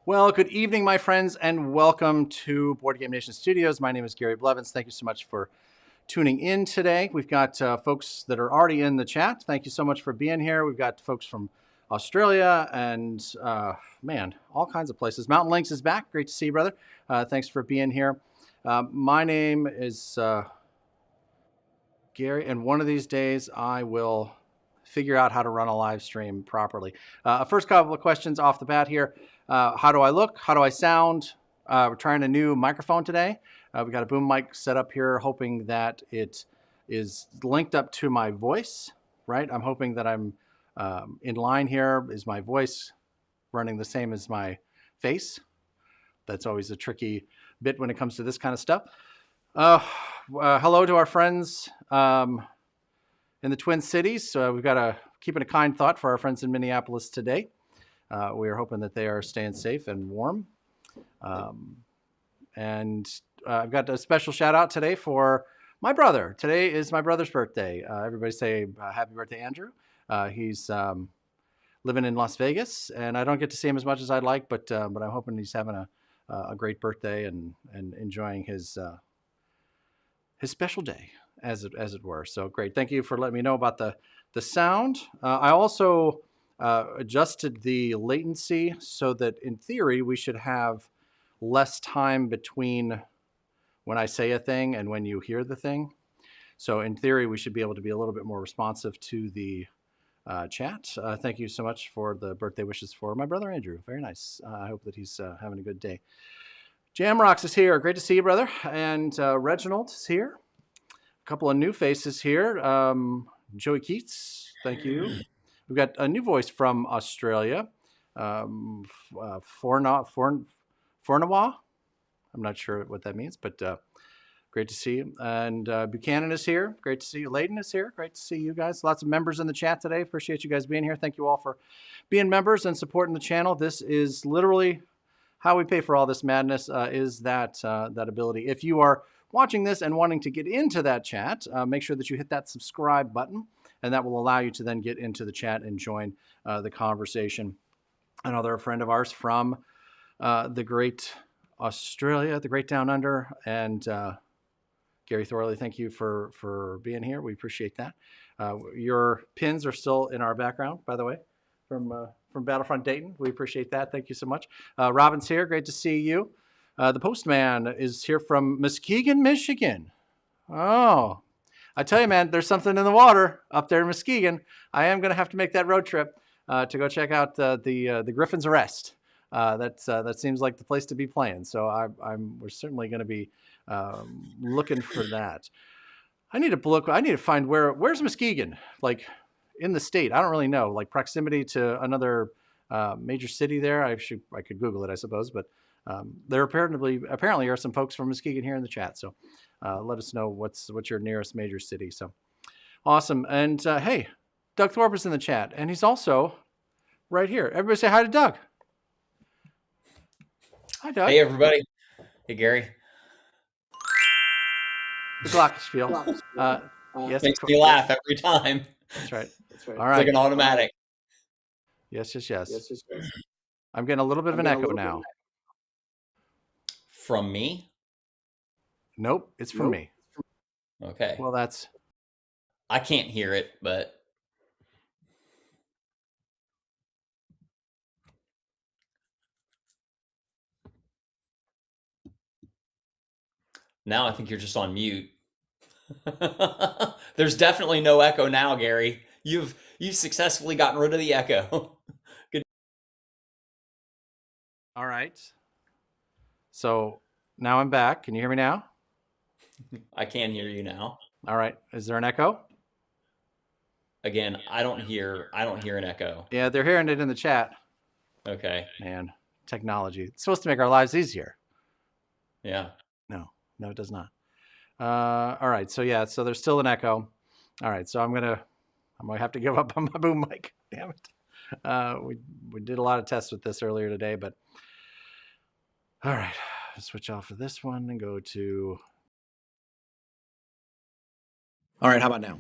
Well, good evening, my friends, and welcome to Board Game Nation Studios. My name is Gary Blevins. Thank you so much for tuning in today. We've got folks that are already in the chat. Thank you so much for being here. We've got folks from Australia and, man, all kinds of places. Mountain Links is back. Great to see you, brother. Thanks for being here. My name is Gary, and one of these days I will figure out how to run a live stream properly. First couple of questions off the bat here. How do I look? How do I sound? We're trying a new microphone today. We got a boom mic set up here, hoping that it is linked up to my voice, right? I'm hoping that I'm in line here. Is my voice running the same as my face? That's always a tricky bit when it comes to this kind of stuff. Hello to our friends in the Twin Cities. We've got keeping a kind thought for our friends in Minneapolis today. We are hoping that they are staying safe and warm. And I've got a special shout out today for my brother. Today is my brother's birthday. Everybody say happy birthday, Andrew. He's living in Las Vegas, and I don't get to see him as much as I'd like, but I'm hoping he's having a great birthday and enjoying his special day, as it were. So great. Thank you for letting me know about the sound. I also adjusted the latency so that in theory we should have less time between when I say a thing and when you hear the thing. So in theory, we should be able to be a little bit more responsive to the chat. Thank you so much for the birthday wishes for my brother, Andrew. Very nice. I hope that he's having a good day. Jamrocks is here. Great to see you, brother. And Reginald is here. A couple of new faces here. Joey Keats, thank you. We've got a new voice from Australia. Fornawa. I'm not sure what that means, but great to see you. And Buchanan is here. Great to see you. Layden is here. Great to see you guys. Lots of members in the chat today. Appreciate you guys being here. Thank you all for being members and supporting the channel. This is literally how we pay for all this madness, is that ability. If you are watching this and wanting to get into that chat, make sure that you hit that subscribe button, and that will allow you to then get into the chat and join the conversation. Another friend of ours from the great Australia, the great down under, and Gary Thorley, thank you for being here. We appreciate that. Your pins are still in our background, by the way, from Battlefront Dayton. We appreciate that. Thank you so much. Robin's here. Great to see you. The postman is here from Muskegon, Michigan. Oh, I tell you, man, there's something in the water up there in Muskegon. I am going to have to make that road trip to go check out the Griffin's Arrest. That seems like the place to be playing. So we're certainly going to be looking for that. I need to look. I need to find where's Muskegon, like in the state. I don't really know, like proximity to another major city there. I could Google it, I suppose, but there apparently are some folks from Muskegon here in the chat. So let us know what's your nearest major city. So awesome. And hey, Doug Thorpe is in the chat, and he's also right here. Everybody say hi to Doug. Hi, Doug. Hey, everybody. Hey, Gary. The Glockenspiel. Yes, makes me laugh every time. That's right. All It's right. like an automatic. Yes. I'm getting a little bit of an echo now. From me? Nope, it's from me. Okay. Well, I can't hear it, but now I think you're just on mute. There's definitely no echo now, Gary. You've successfully gotten rid of the echo. Good. All right. So now I'm back. Can you hear me now? I can hear you now. All right. Is there an echo? Again, I don't hear an echo. Yeah, they're hearing it in the chat. Okay. Man, technology. It's supposed to make our lives easier. Yeah. No, it does not. All right. So yeah, so there's still an echo. All right. So I'm gonna have to give up on my boom mic. Damn it. We did a lot of tests with this earlier today, but all right. Switch off of this one and go to. All right. How about now?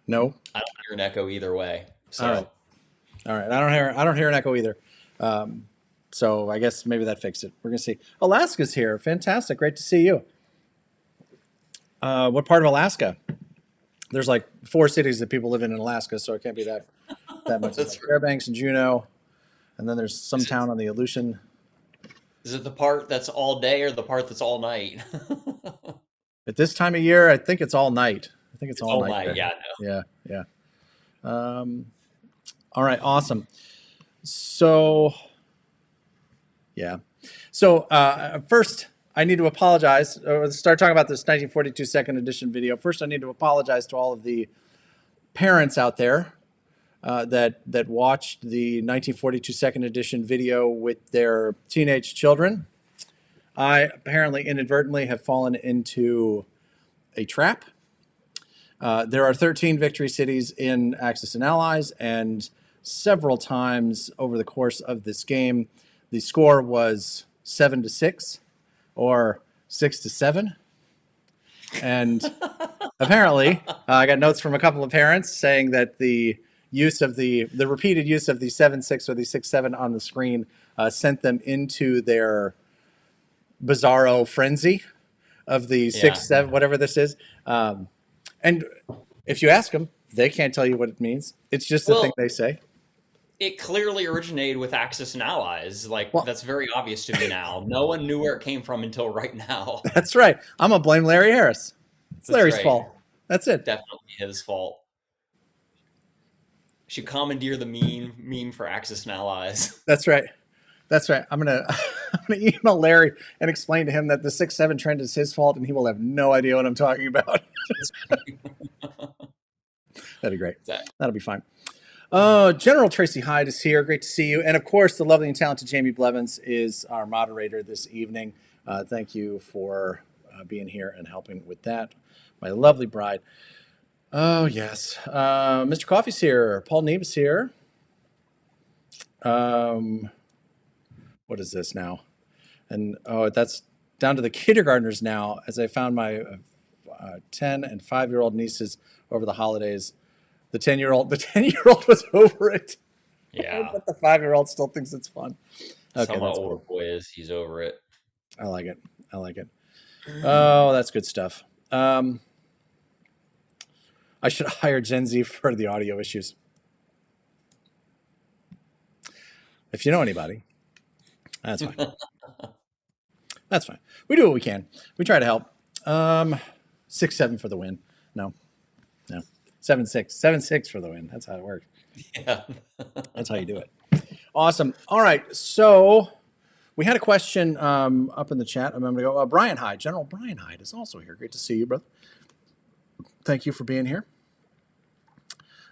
No. I don't hear an echo either way. So. All right. All right. I don't hear an echo either. So I guess maybe that fixed it. We're gonna see. Alaska's here. Fantastic. Great to see you. What part of Alaska? There's like 4 cities that people live in Alaska, so it can't be that much. It's like Fairbanks and Juneau, and then there's some town on the Aleutian. Is it the part that's all day or the part that's all night? At this time of year, I think it's all night. I think it's all night there. Yeah. Yeah, yeah. All right, awesome. So, yeah. So first, I need to apologize. Let's start talking about this 1942 second edition video. First, I need to apologize to all of the parents out there that watched the 1942 second edition video with their teenage children. I apparently inadvertently have fallen into a trap. There are 13 victory cities in Axis and Allies, and several times over the course of this game, the score was 7-6 or 6-7. And apparently, I got notes from a couple of parents saying that the use of the repeated use of the 7-6 or the 6-7 on the screen sent them into their bizarro frenzy of the 6-7, whatever this is. And if you ask them, they can't tell you what it means. It's just the thing they say. It clearly originated with Axis and Allies. That's very obvious to me now. No one knew where it came from until right now. That's right. I'm going to blame Larry Harris. It's Larry's fault. That's it. Definitely his fault. Should commandeer the meme for Axis and Allies. That's right. That's right. I'm gonna email Larry and explain to him that the 6-7 trend is his fault, and he will have no idea what I'm talking about. That'd be great. Exactly. That'll be fine. General Tracy Hyde is here. Great to see you. And of course, the lovely and talented Jamie Blevins is our moderator this evening. Thank you for being here and helping with that. My lovely bride. Oh, yes. Mr. Coffee's here. Paul Neeb is here. What is this now? And that's down to the kindergartners now, as I found my 10 and 5-year-old nieces over the holidays. The 10-year-old was over it. Yeah. But the 5-year-old still thinks it's fun. Okay, that's how older boy is. He's over it. I like it. Oh, that's good stuff. I should hire Gen Z for the audio issues. If you know anybody, that's fine. That's fine. We do what we can. We try to help. 6-7 for the win. No. 7-6. 7-6 for the win. That's how it works. Yeah. That's how you do it. Awesome. All right. So we had a question up in the chat. I'm going to go. Brian Hyde. General Brian Hyde is also here. Great to see you, brother. Thank you for being here.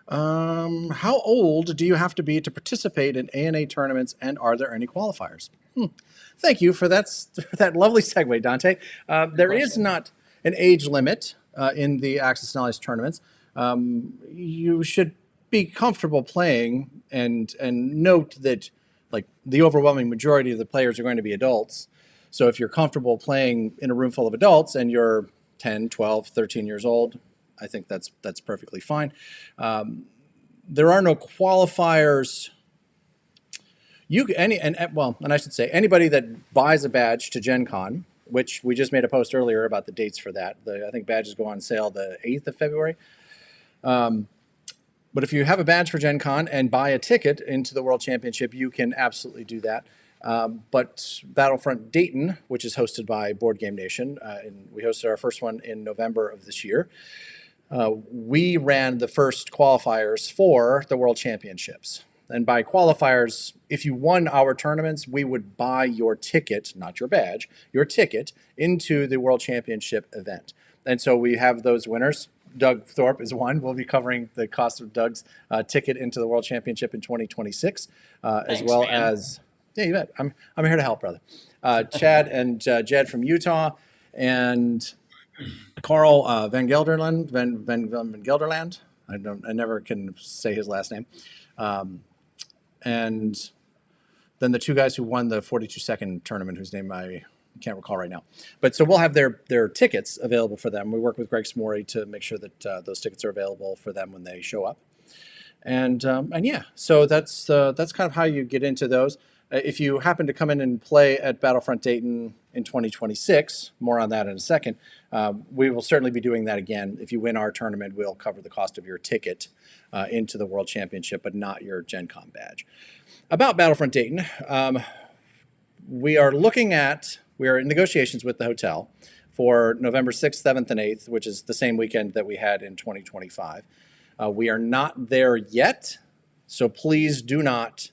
How old do you have to be to participate in ANA tournaments, and are there any qualifiers? Thank you for that lovely segue, Dante. There is not an age limit in the Axis and Allies tournaments. You should be comfortable playing, and note that like the overwhelming majority of the players are going to be adults. So if you're comfortable playing in a room full of adults and you're 10, 12, 13 years old, I think that's perfectly fine. There are no qualifiers. And I should say anybody that buys a badge to Gen Con, which we just made a post earlier about the dates for that. I think badges go on sale the 8th of February. But if you have a badge for Gen Con and buy a ticket into the World Championship, you can absolutely do that. But Battlefront Dayton, which is hosted by Board Game Nation, and we hosted our first one in November of this year, we ran the first qualifiers for the World Championships. And by qualifiers, if you won our tournaments, we would buy your ticket, not your badge, your ticket into the World Championship event. And so we have those winners. Doug Thorpe is one. We'll be covering the cost of Doug's ticket into the World Championship in 2026, as well as, yeah, you bet. I'm here to help, brother. Chad and Jed from Utah, and Carl Van Gelderland. Van Gelderland. I never can say his last name. And then the two guys who won the 42-second tournament, whose name I can't recall right now. But so we'll have their tickets available for them. We work with Greg Smorey to make sure that those tickets are available for them when they show up. And yeah, so that's kind of how you get into those. If you happen to come in and play at Battlefront Dayton in 2026, more on that in a second, we will certainly be doing that again. If you win our tournament, we'll cover the cost of your ticket into the World Championship, but not your Gen Con badge. About Battlefront Dayton, we are in negotiations with the hotel for November 6th, 7th, and 8th, which is the same weekend that we had in 2025. We are not there yet, so please do not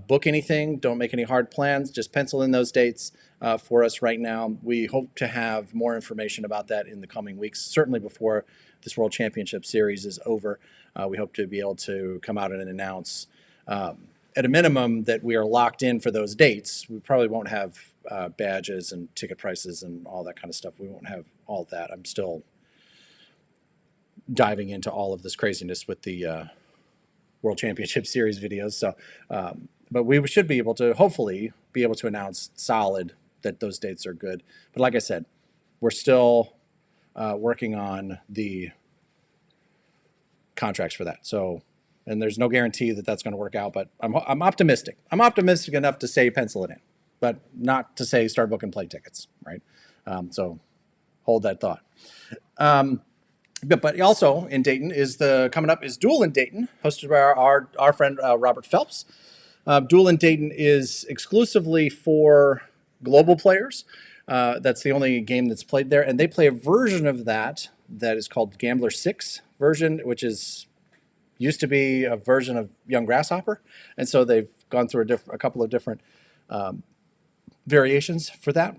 book anything. Don't make any hard plans. Just pencil in those dates for us right now. We hope to have more information about that in the coming weeks, certainly before this World Championship Series is over. We hope to be able to come out and announce, at a minimum, that we are locked in for those dates. We probably won't have badges and ticket prices and all that kind of stuff. We won't have all that. I'm still diving into all of this craziness with the World Championship Series videos. So, but we should be able to hopefully be able to announce solid that those dates are good. But like I said, we're still working on the contracts for that. So, and there's no guarantee that that's going to work out, but I'm optimistic. I'm optimistic enough to say pencil it in, but not to say start booking plane tickets, right? So hold that thought. But also in Dayton coming up is Duel in Dayton, hosted by our friend Robert Phelps. Duel in Dayton is exclusively for global players. That's the only game that's played there, and they play a version of that is called Gambler 6 version, which used to be a version of Young Grasshopper, and so they've gone through a couple of different variations for that.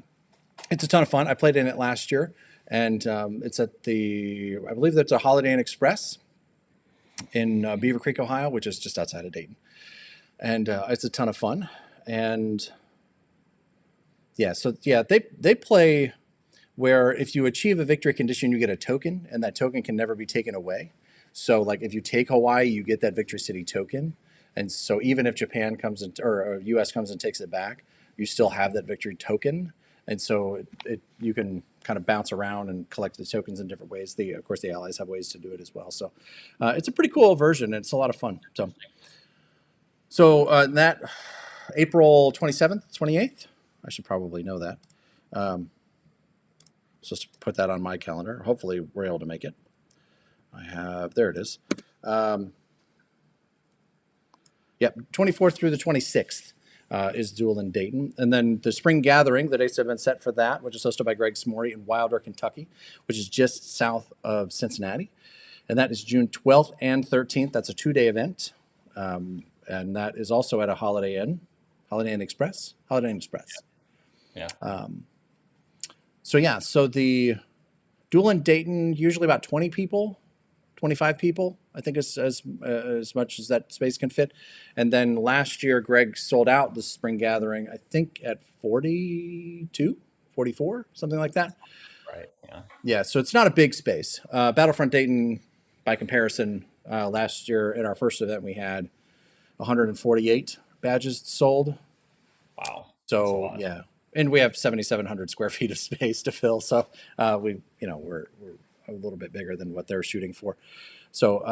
It's a ton of fun. I played in it last year. And it's I believe that's a Holiday Inn Express in Beaver Creek, Ohio, which is just outside of Dayton. And it's a ton of fun. And yeah, they play where if you achieve a victory condition, you get a token, and that token can never be taken away. So like if you take Hawaii, you get that Victory City token. And so even if Japan comes in, or US comes and takes it back, you still have that victory token. And so you can kind of bounce around and collect the tokens in different ways. Of course, the allies have ways to do it as well. So it's a pretty cool version, and it's a lot of fun. So that April 27th, 28th, I should probably know that. Supposed to put that on my calendar. Hopefully, we're able to make it. There it is. Yep, 24th through the 26th. Is Duel in Dayton. And then the Spring Gathering, the dates have been set for that, which is hosted by Greg Smorey in Wilder, Kentucky, which is just south of Cincinnati. And that is June 12th and 13th. That's a 2-day event. And that is also at a Holiday Inn Express. Yeah. So the Duel in Dayton, usually about 20 people, 25 people, I think, is as much as that space can fit. And then last year, Greg sold out the Spring Gathering, I think, at 42, 44, something like that. Right, yeah. Yeah, so it's not a big space. Battlefront Dayton, by comparison, last year at our first event, we had 148 badges sold. Wow. So, yeah. And we have 7,700 square feet of space to fill. So we're a little bit bigger than what they're shooting for. So,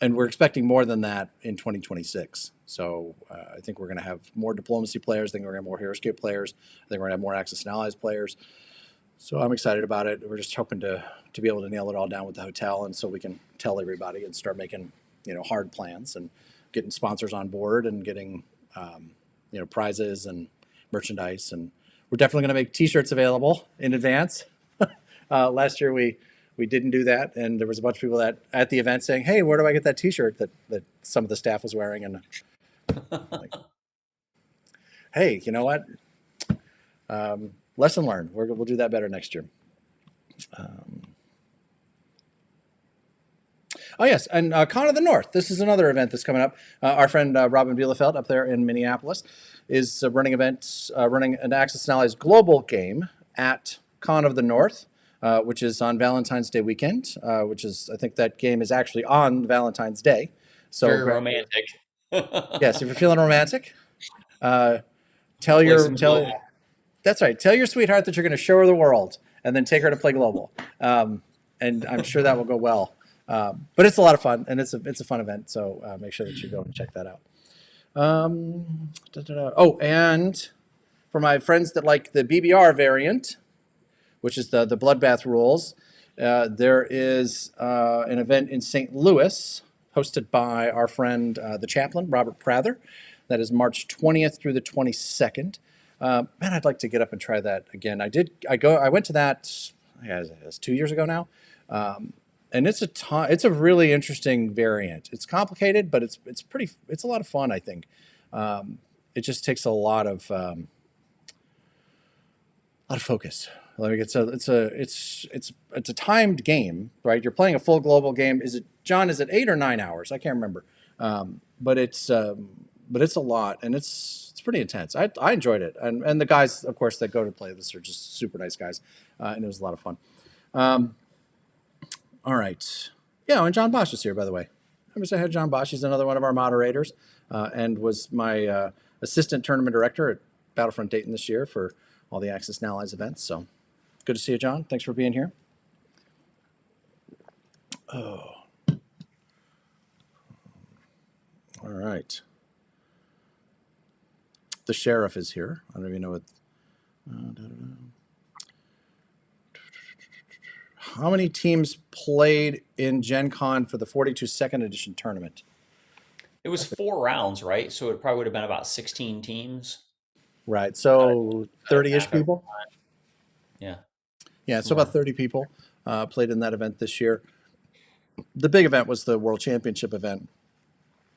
and we're expecting more than that in 2026. So I think we're going to have more diplomacy players. I think we're going to have more HeroScape players. I think we're going to have more Axis and Allies players. So I'm excited about it. We're just hoping to be able to nail it all down with the hotel, and so we can tell everybody and start making hard plans and getting sponsors on board and getting prizes and merchandise. And we're definitely going to make T-shirts available in advance. Last year we didn't do that, and there was a bunch of people at the event saying, "Hey, where do I get that T-shirt that some of the staff was wearing?" And like, hey, you know what? Lesson learned. We'll do that better next year. Oh yes, and Con of the North. This is another event that's coming up. Our friend Robin Bielefeld up there in Minneapolis is running an Axis and Allies global game at Con of the North, which is on Valentine's Day weekend. Which is, I think that game is actually on Valentine's Day. So very romantic. Yes, if you're feeling romantic, tell your sweetheart that you're going to show her the world, and then take her to play global. And I'm sure that will go well But it's a lot of fun, and it's a fun event. So make sure that you go and check that out. Oh, and for my friends that like the BBR variant, which is the Bloodbath rules, there is an event in St. Louis hosted by our friend, the chaplain, Robert Prather. That is March 20th through the 22nd. Man, I'd like to get up and try that again. I went to that, it was 2 years ago now. And it's a really interesting variant. It's complicated, but it's a lot of fun, I think. It just takes a lot of focus. Like it's a timed game, right? You're playing a full global game. Is it 8 or 9 hours? I can't remember. But it's a lot, and it's pretty intense. I enjoyed it, and the guys, of course, that go to play this are just super nice guys, and it was a lot of fun. All right, yeah, and Jon Bosch is here, by the way. I'm going to say hi to Jon Bosch. He's another one of our moderators, and was my assistant tournament director at Battlefront Dayton this year for all the Access and Allies events. So good to see you, Jon. Thanks for being here. Oh. All right. The sheriff is here. I don't even know what. How many teams played in Gen Con for the 42 second edition tournament? It was 4 rounds, right? So it probably would have been about 16 teams. Right. So 30-ish people? Yeah. Yeah, so about 30 people played in that event this year. The big event was the World Championship event.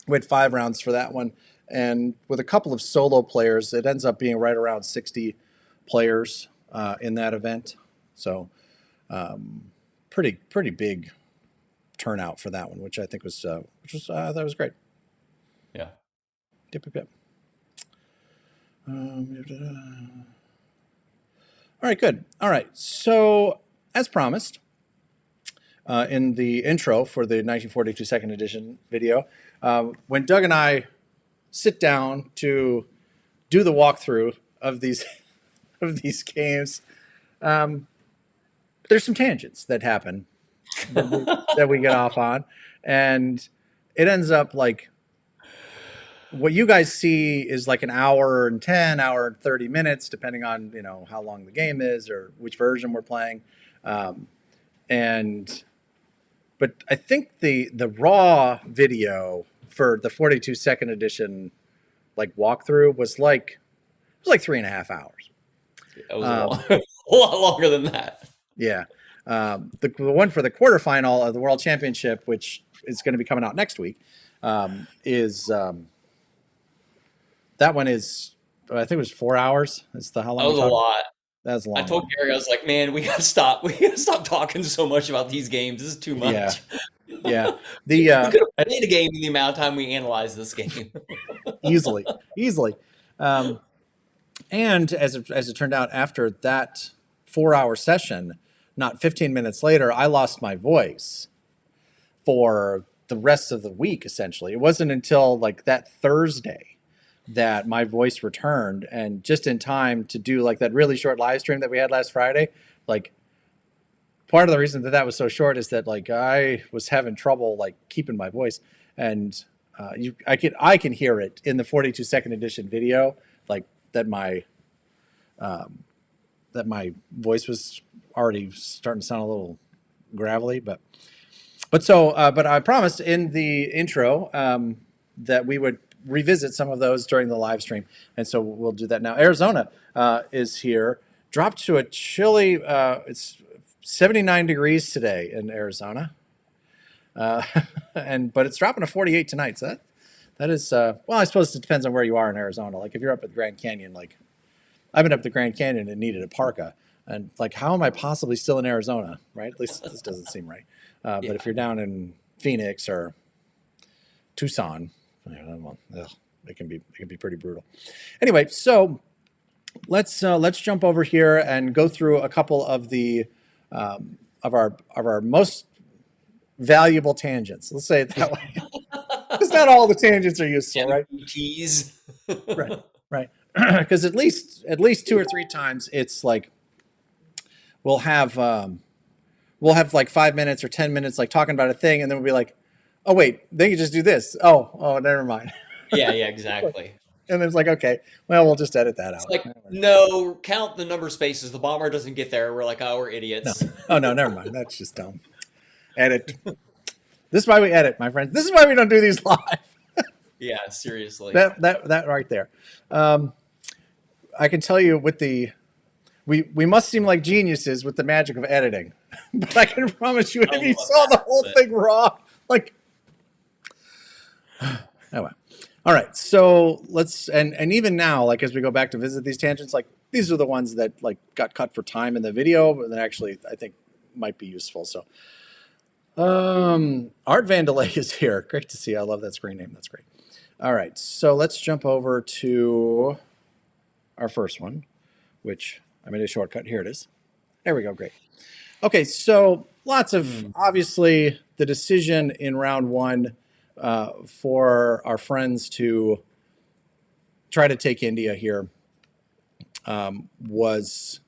We had 5 rounds for that one. And with a couple of solo players, it ends up being right around 60 players in that event. So pretty big turnout for that one, which I think was that was great. Yeah. Yep. All right, good. All right, so as promised, in the intro for the 1942 second edition video, when Doug and I sit down to do the walkthrough of these games, there's some tangents that happen that we get off on, and it ends up like what you guys see is like an hour and 10, hour and 30 minutes, depending on how long the game is or which version we're playing, but I think the raw video for the 42 second edition like walkthrough was like 3.5 hours. That was a lot longer than that. Yeah. The one for the quarterfinal of the World Championship, which is going to be coming out next week, is that one is, I think it was 4 hours. That's how long. That was a lot. That's a long. I told Gary, I was like, man, we gotta stop. We gotta stop talking so much about these games. This is too much. Yeah. We could have played a game in the amount of time we analyzed this game. easily. And as it turned out, after that 4-hour session, not 15 minutes later, I lost my voice for the rest of the week, essentially. It wasn't until like that Thursday that my voice returned, and just in time to do like that really short live stream that we had last Friday. Like, part of the reason that was so short is that like I was having trouble like keeping my voice, and I can hear it in the 42 second edition video, like that my voice was already starting to sound a little gravelly, but I promised in the intro that we would revisit some of those during the live stream, and so we'll do that now. Arizona is here. Dropped to a chilly, it's 79 degrees today in Arizona, but it's dropping to 48 tonight. So that is well, I suppose it depends on where you are in Arizona. Like if you're up at the Grand Canyon, like I've been up the Grand Canyon and needed a parka, and like how am I possibly still in Arizona, right? At least this doesn't seem right. But if you're down in Phoenix or Tucson, well, it can be pretty brutal. Anyway, so let's jump over here and go through a couple of the of our most valuable tangents. Let's say it that way. Because not all the tangents are useful, right? Tease. Right. Because at least 2 or 3 times it's like we'll have we'll have like 5 minutes or 10 minutes like talking about a thing, and then we'll be like, oh wait, they can just do this. Oh, never mind. Yeah, yeah, exactly. And then it's like, okay, well, we'll just edit that It's out. like, no, count the number of spaces. The bomber doesn't get there. We're like, oh, we're No, idiots. oh no, never mind. That's just dumb. Edit. This is why we edit, my friends. This is why we don't do these live. Yeah, seriously. That right there. I can tell you with the we must seem like geniuses with the magic of editing, but I can promise you, if you saw the whole thing raw, like, anyway. All right, so let's and even now, like as we go back to visit these tangents, like these are the ones that like got cut for time in the video, but that actually I think might be useful. So, Art Vandalay is here. Great to see you. I love that screen name. That's great. All right, so let's jump over to our first one, which I made a shortcut. Here it is. There we go. Great. Okay, so lots of obviously the decision in round one for our friends to try to take India here was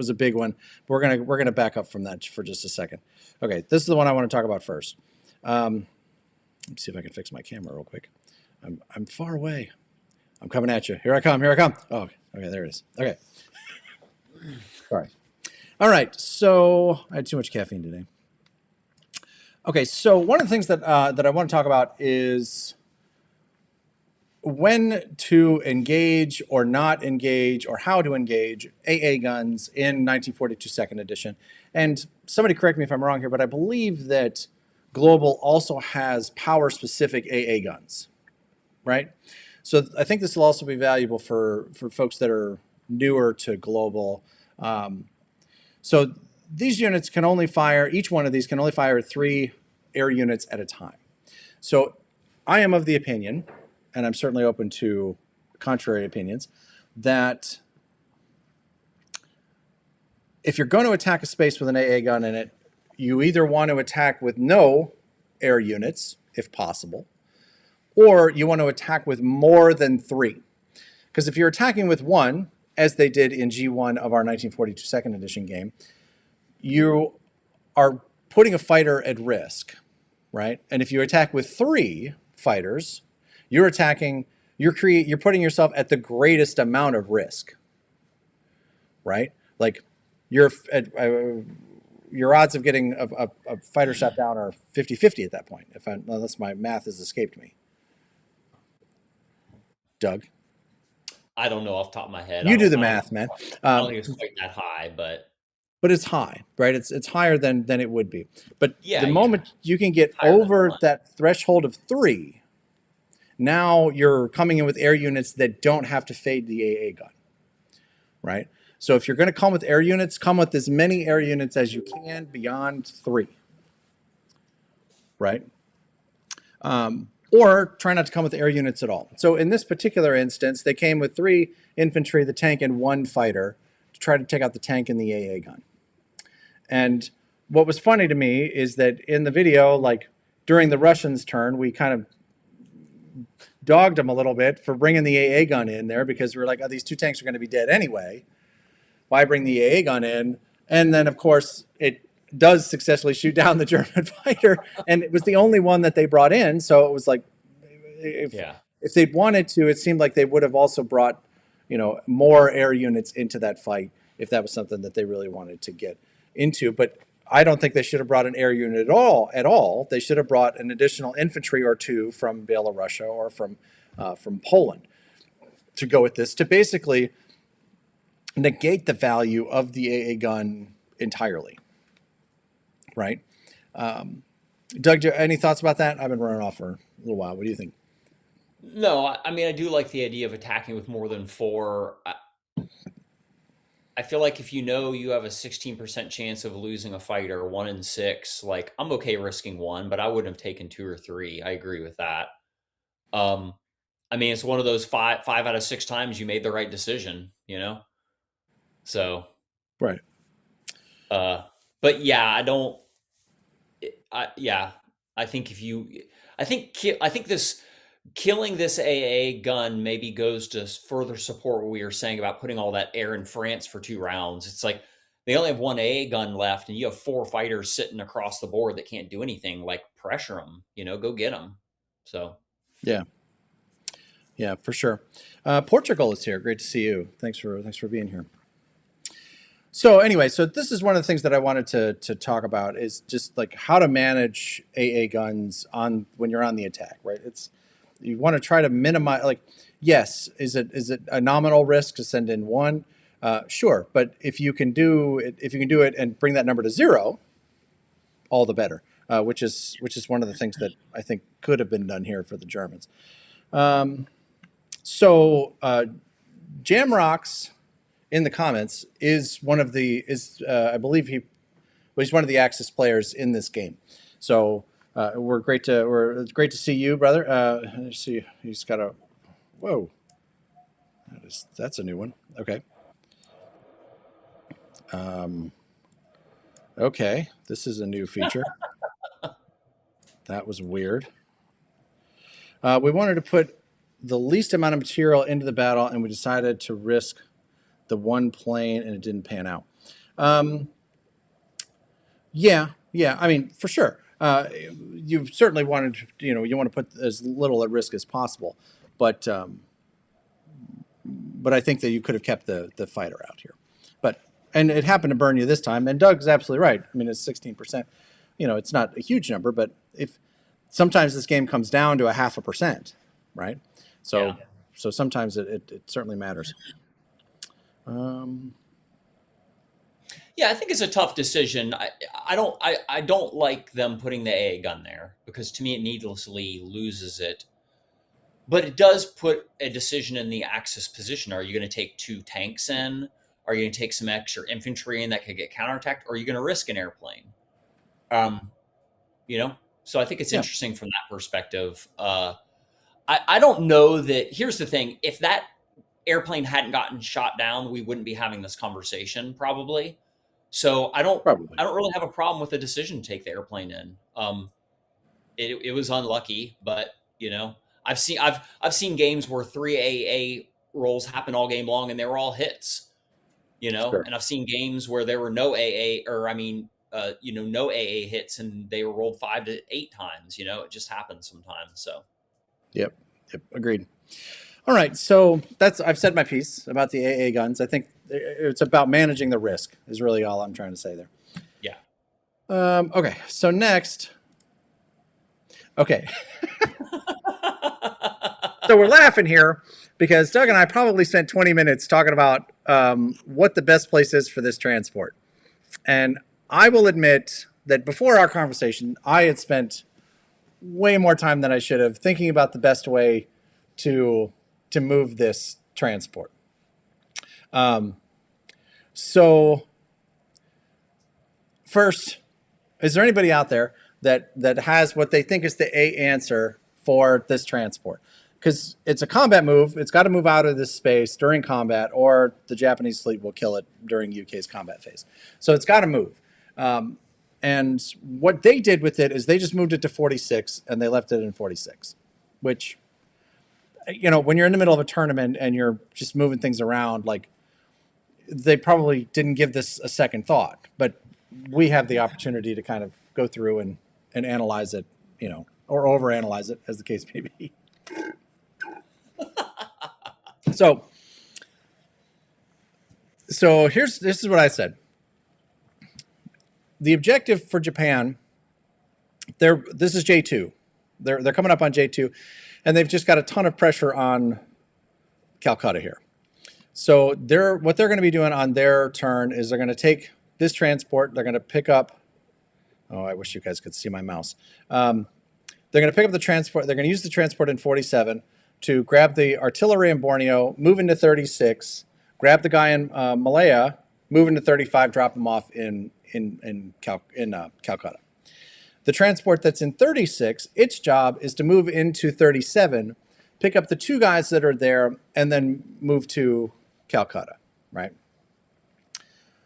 a big one. We're gonna back up from that for just a second. Okay, this is the one I want to talk about first. Let me see if I can fix my camera real quick. I'm far away. I'm coming at you. Here I come. Here I come. Oh, okay. There it is. Okay. Sorry. All right. So I had too much caffeine today. Okay. So one of the things that that I want to talk about is when to engage or not engage, or how to engage AA guns in 1942 Second Edition. And somebody correct me if I'm wrong here, but I believe that Global also has power-specific AA guns, right? So I think this will also be valuable for folks that are newer to Global. So these units can only fire, each one of these can only fire 3 air units at a time. So I am of the opinion, and I'm certainly open to contrary opinions, that if you're going to attack a space with an AA gun in it, you either want to attack with no air units, if possible, or you want to attack with more than 3. Because if you're attacking with 1, as they did in G1 of our 1942 Second Edition game, you are putting a fighter at risk, right? And if you attack with 3 fighters, you're attacking, you're putting yourself at the greatest amount of risk, right? Like your odds of getting a fighter shot down are 50-50 at that point, unless my math has escaped me. Doug? I don't know off the top of my head. You do the math, man. I don't think it's quite that high, but it's high, right? It's higher than it would be. But yeah, the moment you can get over that threshold of 3, now you're coming in with air units that don't have to fade the AA gun, right? So if you're going to come with air units, come with as many air units as you can beyond 3, right? Or try not to come with air units at all. So in this particular instance, they came with 3 infantry, the tank, and 1 fighter to try to take out the tank and the AA gun. And what was funny to me is that in the video, like during the Russians' turn, we kind of dogged them a little bit for bringing the AA gun in there, because we were like, oh, these 2 tanks are going to be dead anyway. Why bring the AA gun in? And then, of course, it does successfully shoot down the German fighter, and it was the only one that they brought in. So it was like, if they'd wanted to, it seemed like they would have also brought, more air units into that fight if that was something that they really wanted to get into. But I don't think they should have brought an air unit at all. They should have brought an additional infantry or 2 from Belarus or from Poland to go with this, to basically negate the value of the AA gun entirely, right? Doug, any thoughts about that? I've been running off for a little while. What do you think? No, I mean, I do like the idea of attacking with more than 4. I feel like if you have a 16% chance of losing a fighter, 1 in 6, like I'm okay risking 1, but I wouldn't have taken 2 or 3. I agree with that. I mean, it's one of those 5 out of 6 times you made the right decision, So, right. But yeah, I think this killing this AA gun maybe goes to further support what we were saying about putting all that air in France for 2 rounds. It's like they only have one AA gun left, and you have 4 fighters sitting across the board that can't do anything. Like, pressure them, go get them. So Yeah. Yeah, for sure. Portugal is here. Great to see you. Thanks for being here. So anyway, so this is one of the things that I wanted to talk about is just like how to manage AA guns on when you're on the attack, right? You want to try to minimize, like, yes, is it a nominal risk to send in one? Sure, but if you can do it and bring that number to 0, all the better. Which is one of the things that I think could have been done here for the Germans. So Jamrocks in the comments is one of the I believe he's one of the Axis players in this game. So it's great to see you, brother. Let's see, he's got a whoa. That's a new one. Okay. Okay, this is a new feature. That was weird. We wanted to put the least amount of material into the battle, and we decided to risk the one plane, and it didn't pan out. Yeah. I mean, for sure. You certainly wanted, you want to put as little at risk as possible, but I think that you could have kept the fighter out here. And it happened to burn you this time. And Doug's absolutely right. I mean, it's 16%. It's not a huge number, but if sometimes this game comes down to a 0.5%, right? So sometimes it certainly matters. Yeah, I think it's a tough decision. I don't like them putting the AA gun there, because to me it needlessly loses it. But it does put a decision in the Axis position. Are you going to take 2 tanks in? Are you going to take some extra infantry in that could get counterattacked? Or are you going to risk an airplane? So I think it's interesting from that perspective. I don't know that. Here's the thing: if that airplane hadn't gotten shot down, we wouldn't be having this conversation, probably. So I don't really have a problem with the decision to take the airplane in. It was unlucky, but I've seen games where 3 AA rolls happen all game long and they were all hits. Sure. And I've seen games where there were no AA, no AA hits, and they were rolled 5 to 8 times. It just happens sometimes. So. Yep. Agreed. All right. So I've said my piece about the AA guns. I think it's about managing the risk is really all I'm trying to say there. Yeah. Okay. So next. Okay. So we're laughing here because Doug and I probably spent 20 minutes talking about what the best place is for this transport. And I will admit that before our conversation, I had spent way more time than I should have thinking about the best way to move this transport. So first, is there anybody out there that has what they think is the A answer for this transport? Because it's a combat move. It's got to move out of this space during combat, or the Japanese fleet will kill it during UK's combat phase. So it's got to move. And what they did with it is they just moved it to 46, and they left it in 46, which, when you're in the middle of a tournament and you're just moving things around, like, they probably didn't give this a second thought. But we have the opportunity to kind of go through and analyze it, or overanalyze it, as the case may be. So this is what I said. The objective for Japan, this is J2. They're coming up on J2, and they've just got a ton of pressure on Calcutta here. So what they're going to be doing on their turn is they're going to take this transport. They're going to pick up. Oh, I wish you guys could see my mouse. They're going to pick up the transport. They're going to use the transport in 47 to grab the artillery in Borneo, move into 36, grab the guy in Malaya, move into 35, drop him off in Calcutta. The transport that's in 36, its job is to move into 37, pick up the 2 guys that are there, and then move to Calcutta, right?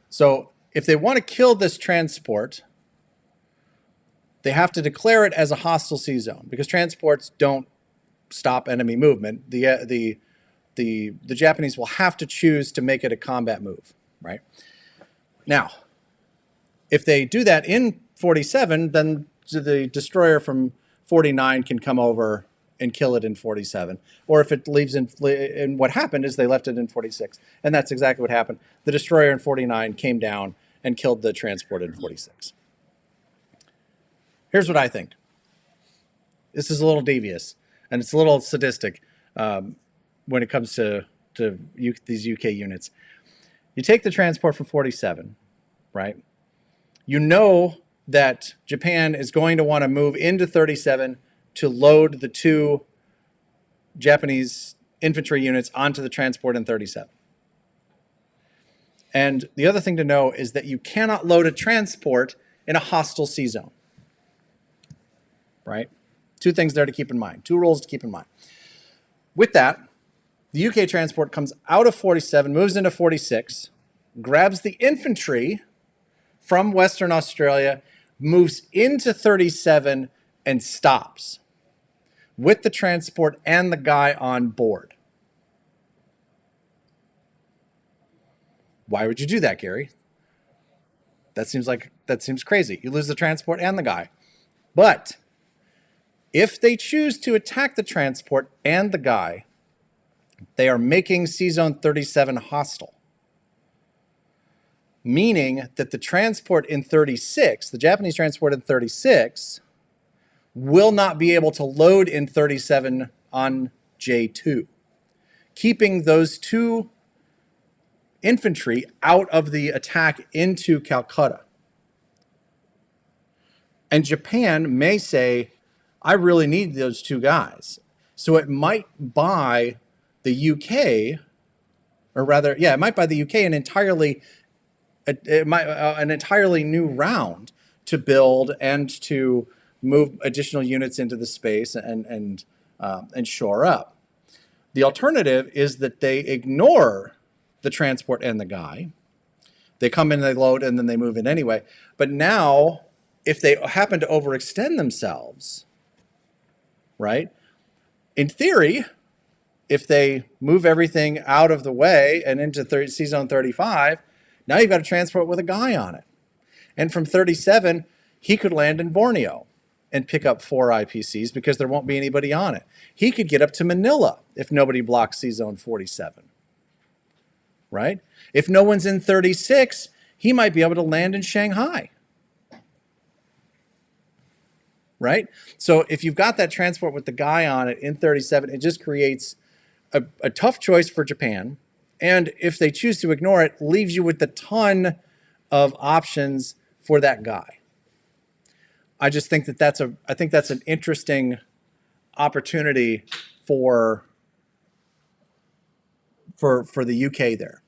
So if they want to kill this transport, they have to declare it as a hostile sea zone, because transports don't stop enemy movement. The Japanese will have to choose to make it a combat move, right? Now, if they do that in 47, then the destroyer from 49 can come over and kill it in 47. Or if it leaves in what happened is they left it in 46. And that's exactly what happened. The destroyer in 49 came down and killed the transport in 46. Here's what I think. This is a little devious, and it's a little sadistic when it comes to these UK units. You take the transport from 47, right? You know that Japan is going to want to move into 37 to load the 2 Japanese infantry units onto the transport in 37. And the other thing to know is that you cannot load a transport in a hostile sea zone, right? 2 things there to keep in mind, 2 rules to keep in mind. With that, the UK transport comes out of 47, moves into 46, grabs the infantry from Western Australia, moves into 37, and stops with the transport and the guy on board. Why would you do that, Gary? That seems crazy. You lose the transport and the guy. But if they choose to attack the transport and the guy, they are making Sea Zone 37 hostile. Meaning that the transport in 36, the Japanese transport in 36, will not be able to load in 37 on J2, keeping those 2 infantry out of the attack into Calcutta. And Japan may say, I really need those 2 guys. So it might buy the UK, or rather, yeah, it might buy the UK an entirely new round to build and to move additional units into the space and shore up. The alternative is that they ignore the transport and the guy. They come in, they load, and then they move in anyway. But now, if they happen to overextend themselves, right? In theory, if they move everything out of the way and into Sea Zone 35, now you've got a transport with a guy on it. And from 37, he could land in Borneo and pick up 4 IPCs because there won't be anybody on it. He could get up to Manila if nobody blocks Sea Zone 47, right? If no one's in 36, he might be able to land in Shanghai, right? So if you've got that transport with the guy on it in 37, it just creates a tough choice for Japan. And if they choose to ignore it, leaves you with a ton of options for that guy. I just think that that's an interesting opportunity for the UK there.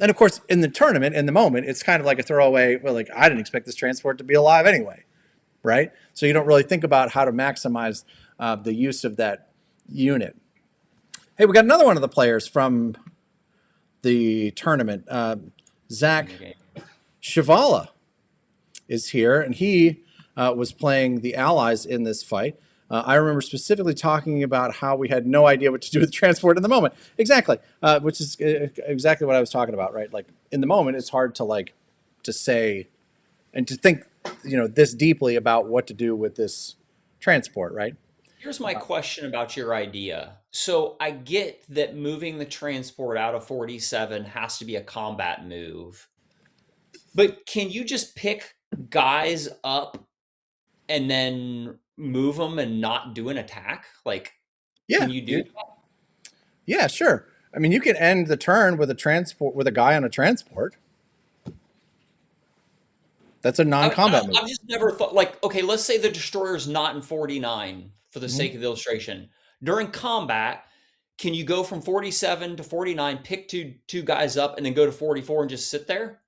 And of course, in the tournament, in the moment, it's kind of like a throwaway. Well, like I didn't expect this transport to be alive anyway, right? So you don't really think about how to maximize the use of that unit. Hey, we got another one of the players from the tournament. Zach Shivala is here, and he was playing the Allies in this fight. I remember specifically talking about how we had no idea what to do with transport in the moment. Exactly, which is exactly what I was talking about, right? Like in the moment, it's hard to say and to think, this deeply about what to do with this transport, right? Here's my question about your idea. So I get that moving the transport out of 47 has to be a combat move. But can you just pick guys up and then move them and not do an attack? Like, Yeah, can you do that? Yeah, sure. I mean, you can end the turn with a guy on a transport. That's a non-combat move. I've just never thought, like, okay, let's say the destroyer's not in 49 for the Mm-hmm. sake of the illustration. During combat, can you go from 47 to 49, pick two guys up, and then go to 44 and just sit there?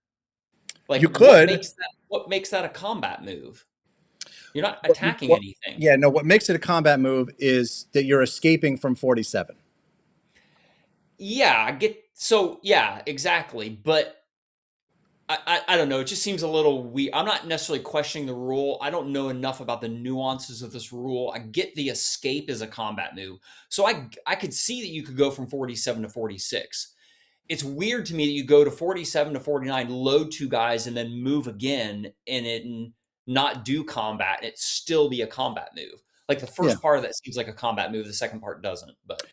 Like, You could. what makes that a combat move? You're not attacking anything. Yeah, no, what makes it a combat move is that you're escaping from 47. Yeah, yeah, exactly. But I don't know. It just seems a little weird. I'm not necessarily questioning the rule. I don't know enough about the nuances of this rule. I get the escape as a combat move. So I could see that you could go from 47 to 46. it's weird to me that you go to 47 to 49, load 2 guys, and then move again, and it not do combat, and it still be a combat move. Like the Yeah. first part of that seems like a combat move, the second part doesn't. But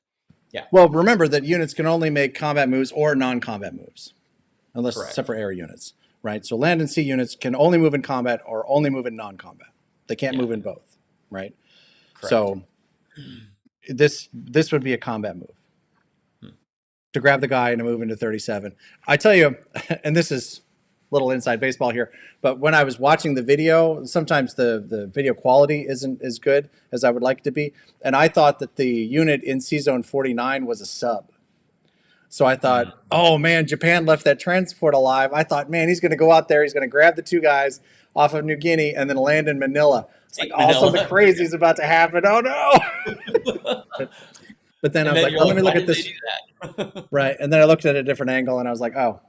yeah, Well, remember that units can only make combat moves or non-combat moves, unless except correct. for air units, right? So land and sea units can only move in combat or only move in non-combat. They can't Yeah, move in both, right? correct. So this would be a combat move Hmm. to grab the guy and to move into 37. I tell you, and this is a little inside baseball here, but when I was watching the video, sometimes the video quality isn't as good as I would like it to be. And I thought that the unit in C Zone 49 was a sub. So I thought, Mm. oh man, Japan left that transport alive. I thought, man, he's going to go out there. He's going to grab the 2 guys off of New Guinea and then land in Manila. It's like, Take oh, something Manila. crazy is about to happen. Oh no. But then I And was then like, you're oh, let like, me why look at didn't they this. do that? Right. And then I looked at a different angle and I was like, oh,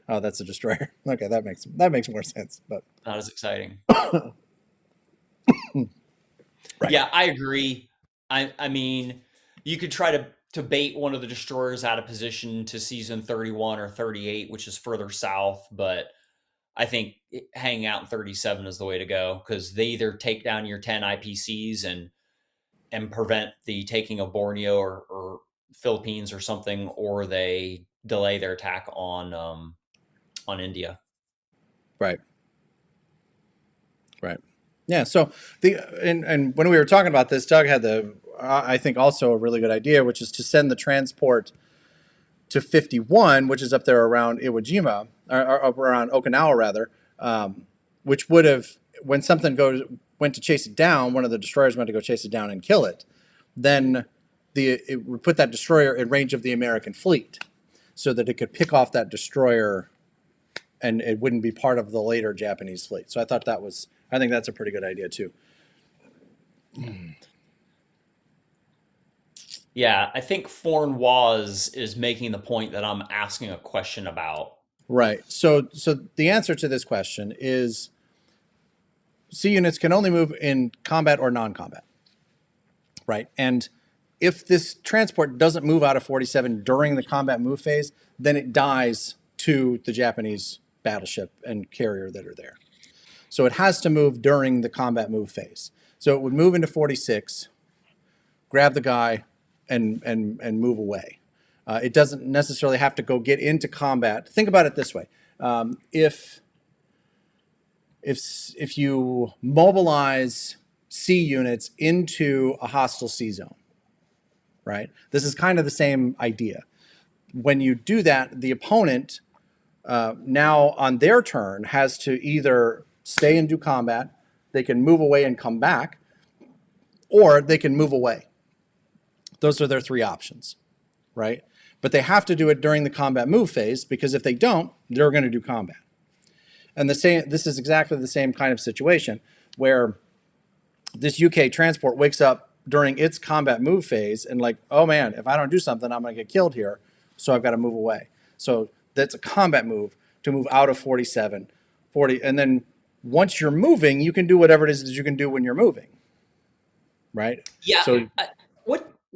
that's a destroyer. Okay, that makes more sense. But Not as exciting. right. Yeah, I agree. I mean, you could try to bait one of the destroyers out of position to season 31 or 38, which is further south, but I think hanging out in 37 is the way to go, because they either take down your 10 IPCs and prevent the taking of Borneo or Philippines or something, or they delay their attack on India. Right. Right. Yeah. So and when we were talking about this, Doug had I think also a really good idea, which is to send the transport to 51, which is up there around Iwo or up around Okinawa rather, which would have, when something went to chase it down, one of the destroyers went to go chase it down and kill it, then it would put that destroyer in range of the American fleet, so that it could pick off that destroyer, and it wouldn't be part of the later Japanese fleet. So I think that's a pretty good idea too. Yeah, I think Foreign Was is making the point that I'm asking a question about. Right. So the answer to this question is C units can only move in combat or non-combat. Right. And if this transport doesn't move out of 47 during the combat move phase, then it dies to the Japanese battleship and carrier that are there. So it has to move during the combat move phase. So it would move into 46, grab the guy, and move away. It doesn't necessarily have to go get into combat. Think about it this way: if you mobilize C units into a hostile C zone, right? This is kind of the same idea. When you do that, the opponent now on their turn has to either stay and do combat, they can move away and come back, or they can move away. Those are their 3 options, right? But they have to do it during the combat move phase, because if they don't, they're going to do combat. And this is exactly the same kind of situation where this UK transport wakes up during its combat move phase and like, oh man, if I don't do something, I'm going to get killed here. So I've got to move away. So that's a combat move to move out of 47, 40. And then once you're moving, you can do whatever it is that you can do when you're moving. Right. Yeah, So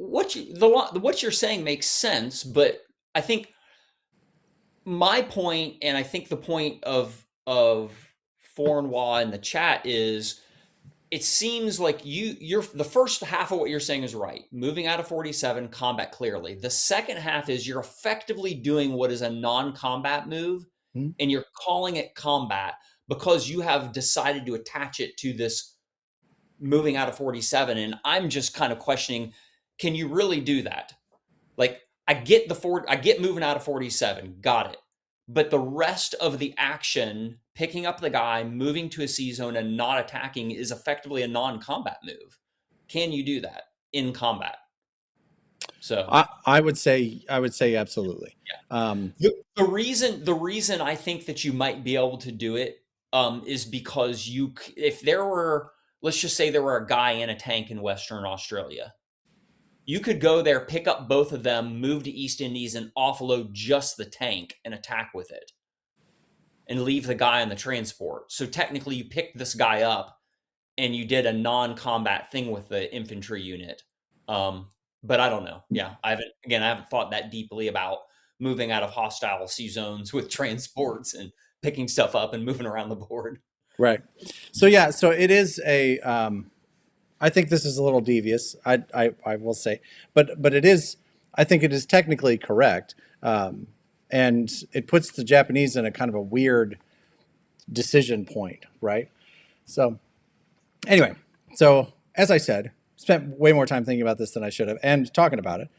what you're saying makes sense, but I think my point, and I think the point of Foreign Law in the chat is, it seems like you're the first half of what you're saying is right. Moving out of 47, combat clearly. The second half is you're effectively doing what is a non-combat move, and you're calling it combat because you have decided to attach it to this moving out of 47. And I'm just kind of questioning, can you really do that? Like, I get moving out of 47, got it. But the rest of the action, picking up the guy, moving to a C zone and not attacking, is effectively a non-combat move. Can you do that in combat? So I would say absolutely. yeah. The reason I think that you might be able to do it is because if there were, let's just say there were a guy in a tank in Western Australia, you could go there, pick up both of them, move to East Indies, and offload just the tank and attack with it, and leave the guy on the transport. So technically, you picked this guy up and you did a non-combat thing with the infantry unit. But I don't know. Yeah, I haven't thought that deeply about moving out of hostile sea zones with transports and picking stuff up and moving around the board. Right. So yeah, so it is a. I think this is a little devious. I will say, but it is. I think it is technically correct, and it puts the Japanese in a kind of a weird decision point, right? So anyway, so as I said, spent way more time thinking about this than I should have, and talking about it.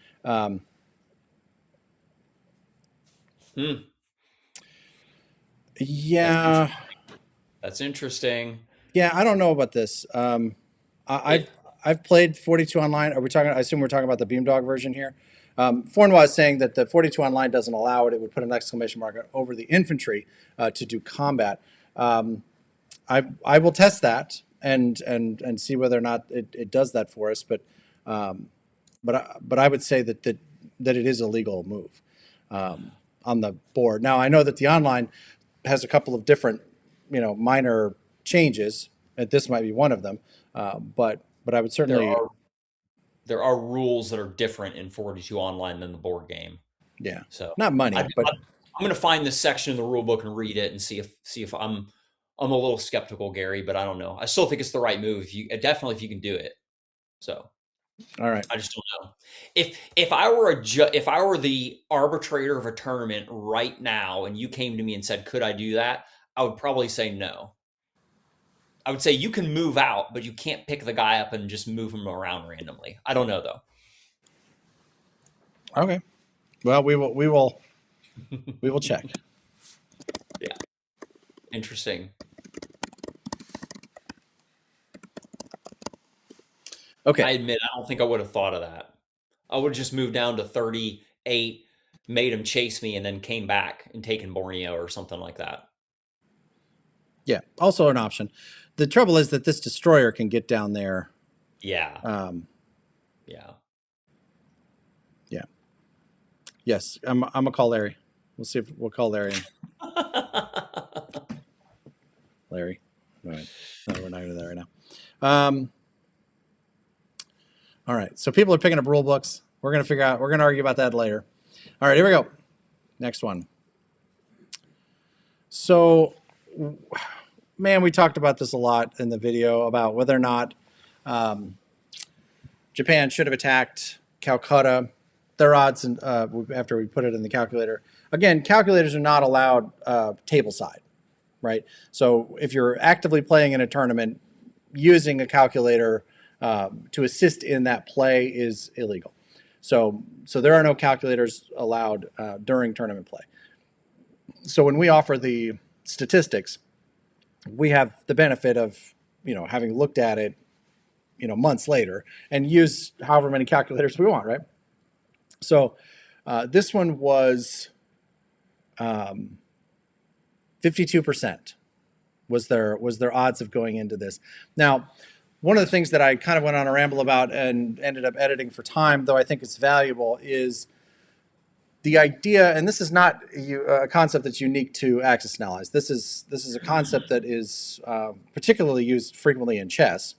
Yeah, That's interesting. yeah. I don't know about this. I've played 42 online. Are we talking? I assume we're talking about the Beamdog version here. Fornois is saying that the 42 online doesn't allow it. It would put an exclamation mark over the infantry to do combat. I will test that and see whether or not it does that for us. But I would say that it is a legal move on the board. Now I know that the online has a couple of different minor changes, and this might be one of them. But I would certainly there are rules that are different in 42 online than the board game. Yeah. So Not money, but I'm going to find this section in the rule book and read it and see if I'm a little skeptical, Gary, but I don't know. I still think it's the right move. Definitely if you can do it. So, all right. I just don't know. If I were the arbitrator of a tournament right now and you came to me and said, "Could I do that?" I would probably say no. I would say you can move out, but you can't pick the guy up and just move him around randomly. I don't know though. Okay. Well, we will check. Yeah. Interesting. Okay. I admit, I don't think I would have thought of that. I would have just moved down to 38, made him chase me, and then came back and taken Borneo or something like that. Yeah, also an option. The trouble is that this destroyer can get down there. Yeah. Yeah. Yes, I'm gonna call Larry. We'll call Larry. Larry. All right. No, we're not into that right now. All right. So people are picking up rule books. We're gonna argue about that later. All right, here we go. Next one. So, man, we talked about this a lot in the video about whether or not Japan should have attacked Calcutta. Their odds, after we put it in the calculator. Again, calculators are not allowed table side, right? So if you're actively playing in a tournament, using a calculator to assist in that play is illegal. So there are no calculators allowed during tournament play. So when we offer the statistics, we have the benefit of having looked at it months later and use however many calculators we want, right? So this one was 52% was their odds of going into this. Now, one of the things that I kind of went on a ramble about and ended up editing for time, though I think it's valuable, is the idea, and this is not a concept that's unique to Axis and Allies. This is a concept that is particularly used frequently in chess,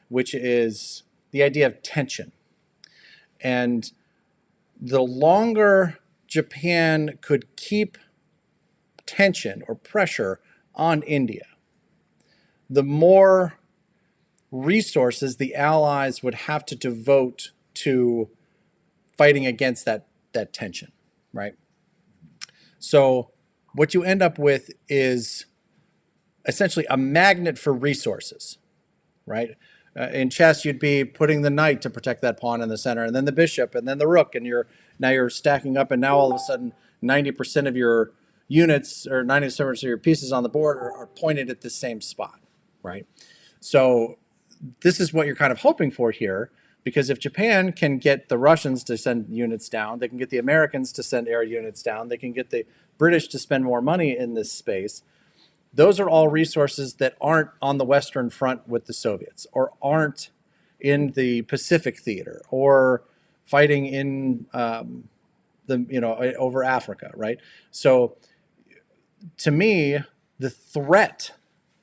which is the idea of tension. And the longer Japan could keep tension or pressure on India, the more resources the Allies would have to devote to fighting against that tension, right? So what you end up with is essentially a magnet for resources, right? In chess, you'd be putting the knight to protect that pawn in the center, and then the bishop, and then the rook, and you're stacking up, and now all of a sudden 90% of your units or 90% of your pieces on the board are pointed at the same spot, right? So this is what you're kind of hoping for here, because if Japan can get the Russians to send units down, they can get the Americans to send air units down, they can get the British to spend more money in this space. Those are all resources that aren't on the Western Front with the Soviets, or aren't in the Pacific theater, or fighting in over Africa, right? So, to me, the threat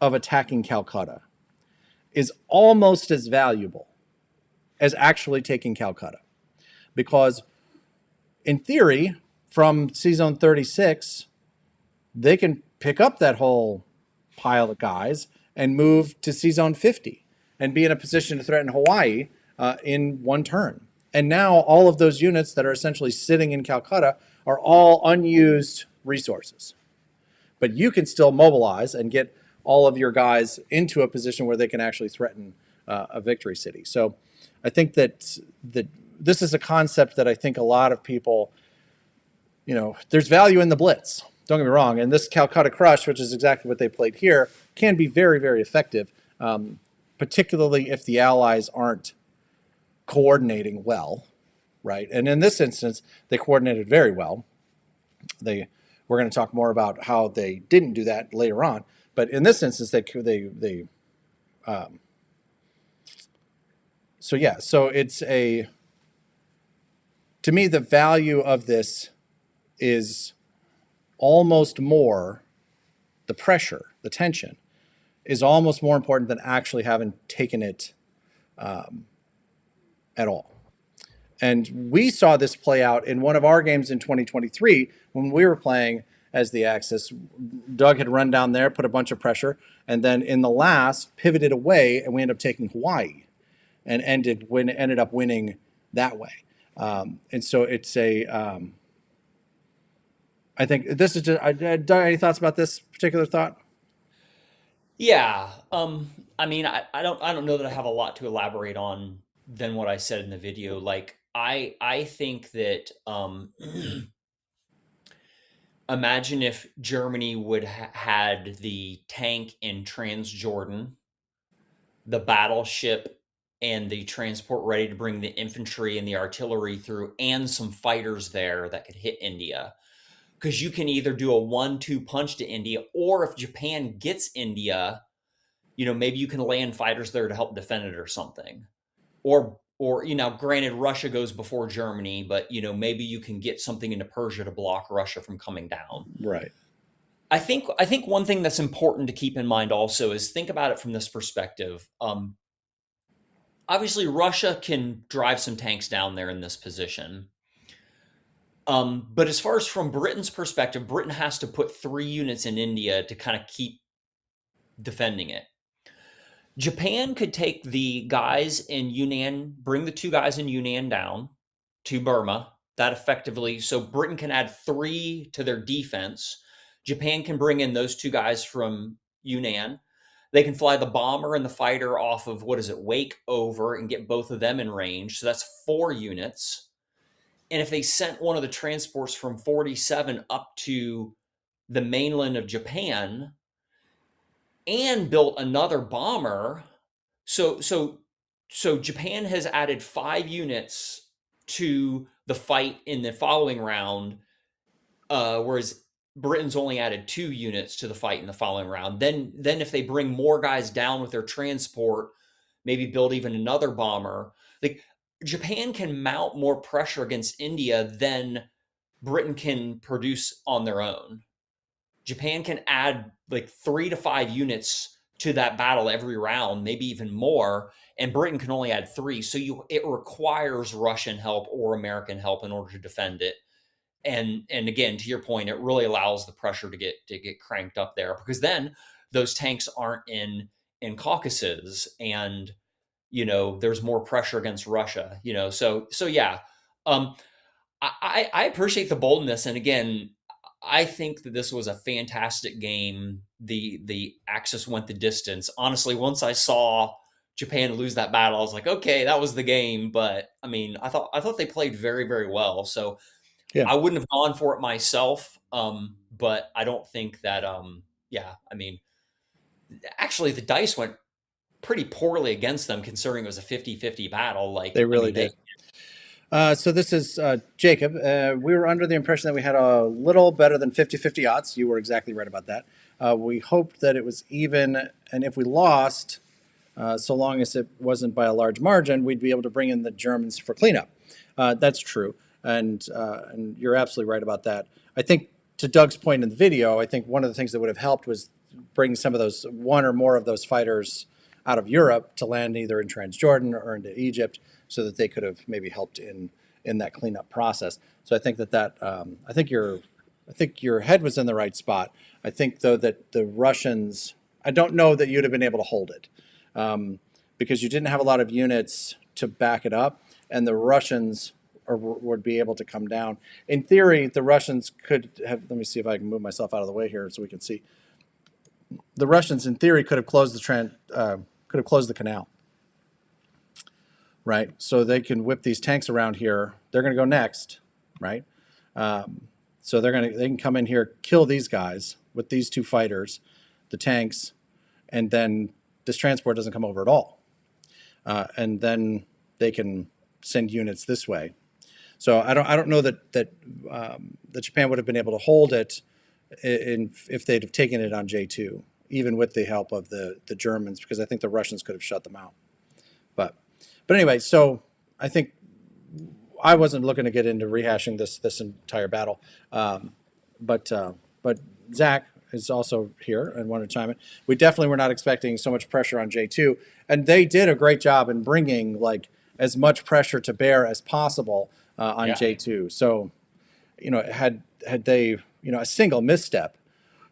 of attacking Calcutta is almost as valuable as actually taking Calcutta, because in theory, from C-Zone 36, they can pick up that whole pile of guys and move to C-Zone 50 and be in a position to threaten Hawaii in one turn. And now all of those units that are essentially sitting in Calcutta are all unused resources. But you can still mobilize and get all of your guys into a position where they can actually threaten a victory city. So I think that this is a concept that I think a lot of people, there's value in the blitz. Don't get me wrong. And this Calcutta Crush, which is exactly what they played here, can be very, very effective, particularly if the allies aren't coordinating well, right? And in this instance, they coordinated very well. We're going to talk more about how they didn't do that later on. But in this instance, so it's to me, the value of this is almost more, the pressure, the tension is almost more important than actually having taken it at all. And we saw this play out in one of our games in 2023 when we were playing as the Axis. Doug had run down there, put a bunch of pressure, and then in the last pivoted away, and we ended up taking Hawaii and ended up winning that way. And so it's I think this is just, Doug, any thoughts about this particular thought? Yeah. I mean, I don't know that I have a lot to elaborate on than what I said in the video. Like, I think that imagine if Germany would had the tank in Transjordan, the battleship and the transport ready to bring the infantry and the artillery through, and some fighters there that could hit India. Because you can either do a 1-2 punch to India, or if Japan gets India, maybe you can land fighters there to help defend it or something. Or granted, Russia goes before Germany, but maybe you can get something into Persia to block Russia from coming down. Right. I think one thing that's important to keep in mind also is think about it from this perspective. Obviously, Russia can drive some tanks down there in this position. But as far as from Britain's perspective, Britain has to put 3 units in India to kind of keep defending it. Japan could take the guys in Yunnan, bring the 2 guys in Yunnan down to Burma. That effectively, so Britain can add 3 to their defense. Japan can bring in those 2 guys from Yunnan. They can fly the bomber and the fighter off of, Wake over and get both of them in range. So that's 4 units. And if they sent one of the transports from 47 up to the mainland of Japan and built another bomber, so Japan has added 5 units to the fight in the following round, whereas Britain's only added 2 units to the fight in the following round. Then if they bring more guys down with their transport, maybe build even another bomber, like Japan can mount more pressure against India than Britain can produce on their own. Japan can add like 3 to 5 units to that battle every round, maybe even more, and Britain can only add 3. So it requires Russian help or American help in order to defend it. And again, to your point, it really allows the pressure to get cranked up there, because then those tanks aren't in Caucasus, and there's more pressure against Russia. So yeah, I appreciate the boldness, and again, I think that this was a fantastic game. The Axis went the distance. Honestly, once I saw Japan lose that battle, I was like, okay, that was the game. But I mean, I thought they played very, very well. So Yeah. I wouldn't have gone for it myself. But I don't think that yeah, I mean, actually the dice went pretty poorly against them, considering it was a 50-50 battle. Like, They really did. So this is Jacob. We were under the impression that we had a little better than 50-50 odds. You were exactly right about that. We hoped that it was even, and if we lost, so long as it wasn't by a large margin, we'd be able to bring in the Germans for cleanup. That's true, and you're absolutely right about that. I think, to Doug's point in the video, I think one of the things that would have helped was bring some of those, one or more of those fighters out of Europe to land either in Transjordan or into Egypt, so that they could have maybe helped in in that cleanup process. So I think I think your head was in the right spot. I think though that the Russians, I don't know that you'd have been able to hold it, because you didn't have a lot of units to back it up, and the Russians would be able to come down. In theory, the Russians could have. Let me see if I can move myself out of the way here so we can see. The Russians, in theory, could have closed the canal, right? So they can whip these tanks around here. They're going to go next, right? So they can come in here, kill these guys with these two fighters, the tanks, and then this transport doesn't come over at all, and then they can send units this way. So I don't know that Japan would have been able to hold it if they'd have taken it on J2, even with the help of the Germans, because I think the Russians could have shut them out. But anyway, so I think I wasn't looking to get into rehashing this entire battle, but Zach is also here and wanted to chime in. We definitely were not expecting so much pressure on J2, and they did a great job in bringing like as much pressure to bear as possible on J2. So, had they, a single misstep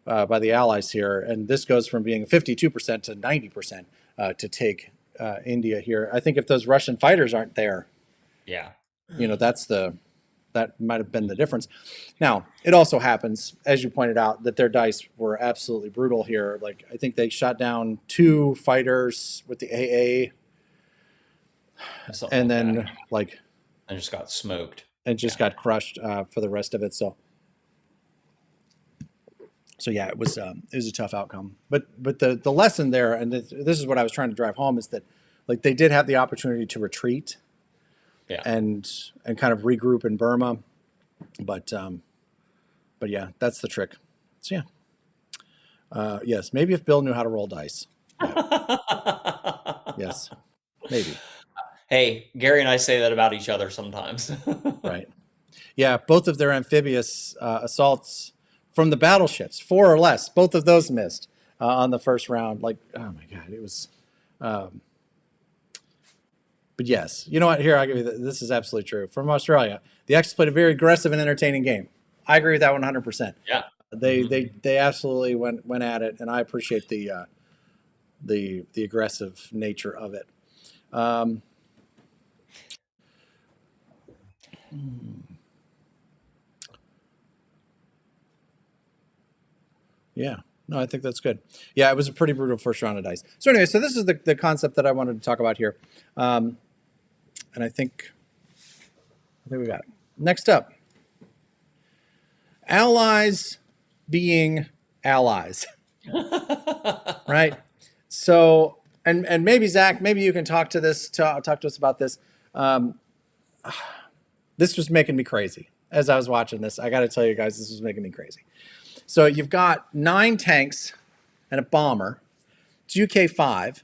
by the Allies here, and this goes from being 52% to 90% to take India here. I think if those Russian fighters aren't there, that might have been the difference. Now, it also happens, as you pointed out, that their dice were absolutely brutal here. Like, I think they shot down 2 fighters with the AA, and then and just got smoked and just got crushed for the rest of it. So yeah, it was a tough outcome. But the lesson there, and this is what I was trying to drive home, is that like they did have the opportunity to retreat, and kind of regroup in Burma, but yeah, that's the trick. So yeah, yes, maybe if Bill knew how to roll dice. Yes, maybe. Hey, Gary and I say that about each other sometimes. Right. Yeah, both of their amphibious assaults from the battleships, 4 or less, both of those missed on the first round. Like, oh my God, it was. But yes, you know what? Here, I'll give you this is absolutely true. From Australia, the X played a very aggressive and entertaining game. I agree with that 100%. Yeah, they absolutely went at it, and I appreciate the aggressive nature of it. Yeah, no, I think that's good. Yeah, it was a pretty brutal first round of dice. So anyway, so this is the concept that I wanted to talk about here, and I think we got it. Next up, allies being allies, right? So, and maybe Zach, maybe you can talk to us about this. This was making me crazy as I was watching this. I got to tell you guys, this was making me crazy. So you've got 9 tanks and a bomber. It's UK5,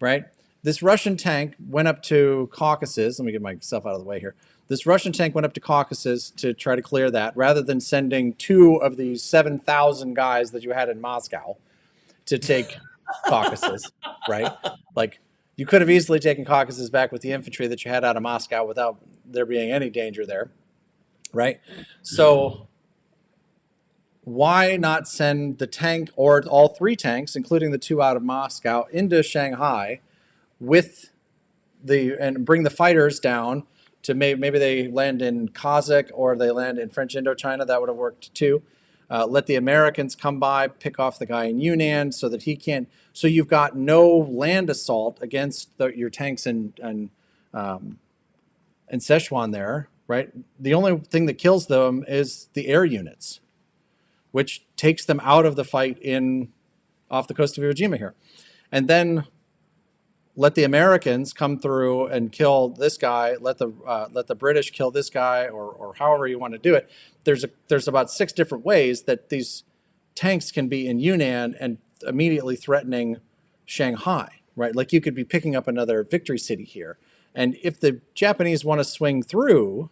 right? This Russian tank went up to Caucasus. Let me get myself out of the way here. This Russian tank went up to Caucasus to try to clear that, rather than sending 2 of these 7,000 guys that you had in Moscow to take Caucasus, right? Like, you could have easily taken Caucasus back with the infantry that you had out of Moscow without there being any danger there, right? So why not send the tank or all 3 tanks, including the 2 out of Moscow, into Shanghai and bring the fighters down to maybe they land in Kazakh or they land in French Indochina. That would have worked too. Let the Americans come by, pick off the guy in Yunnan so that he can't. So you've got no land assault against your tanks in Sichuan there, right? The only thing that kills them is the air units, which takes them out of the fight off the coast of Iwo Jima here. And then let the Americans come through and kill this guy, let the British kill this guy, or however you want to do it. There's about 6 different ways that these tanks can be in Yunnan and immediately threatening Shanghai, right? Like, you could be picking up another victory city here. And if the Japanese want to swing through,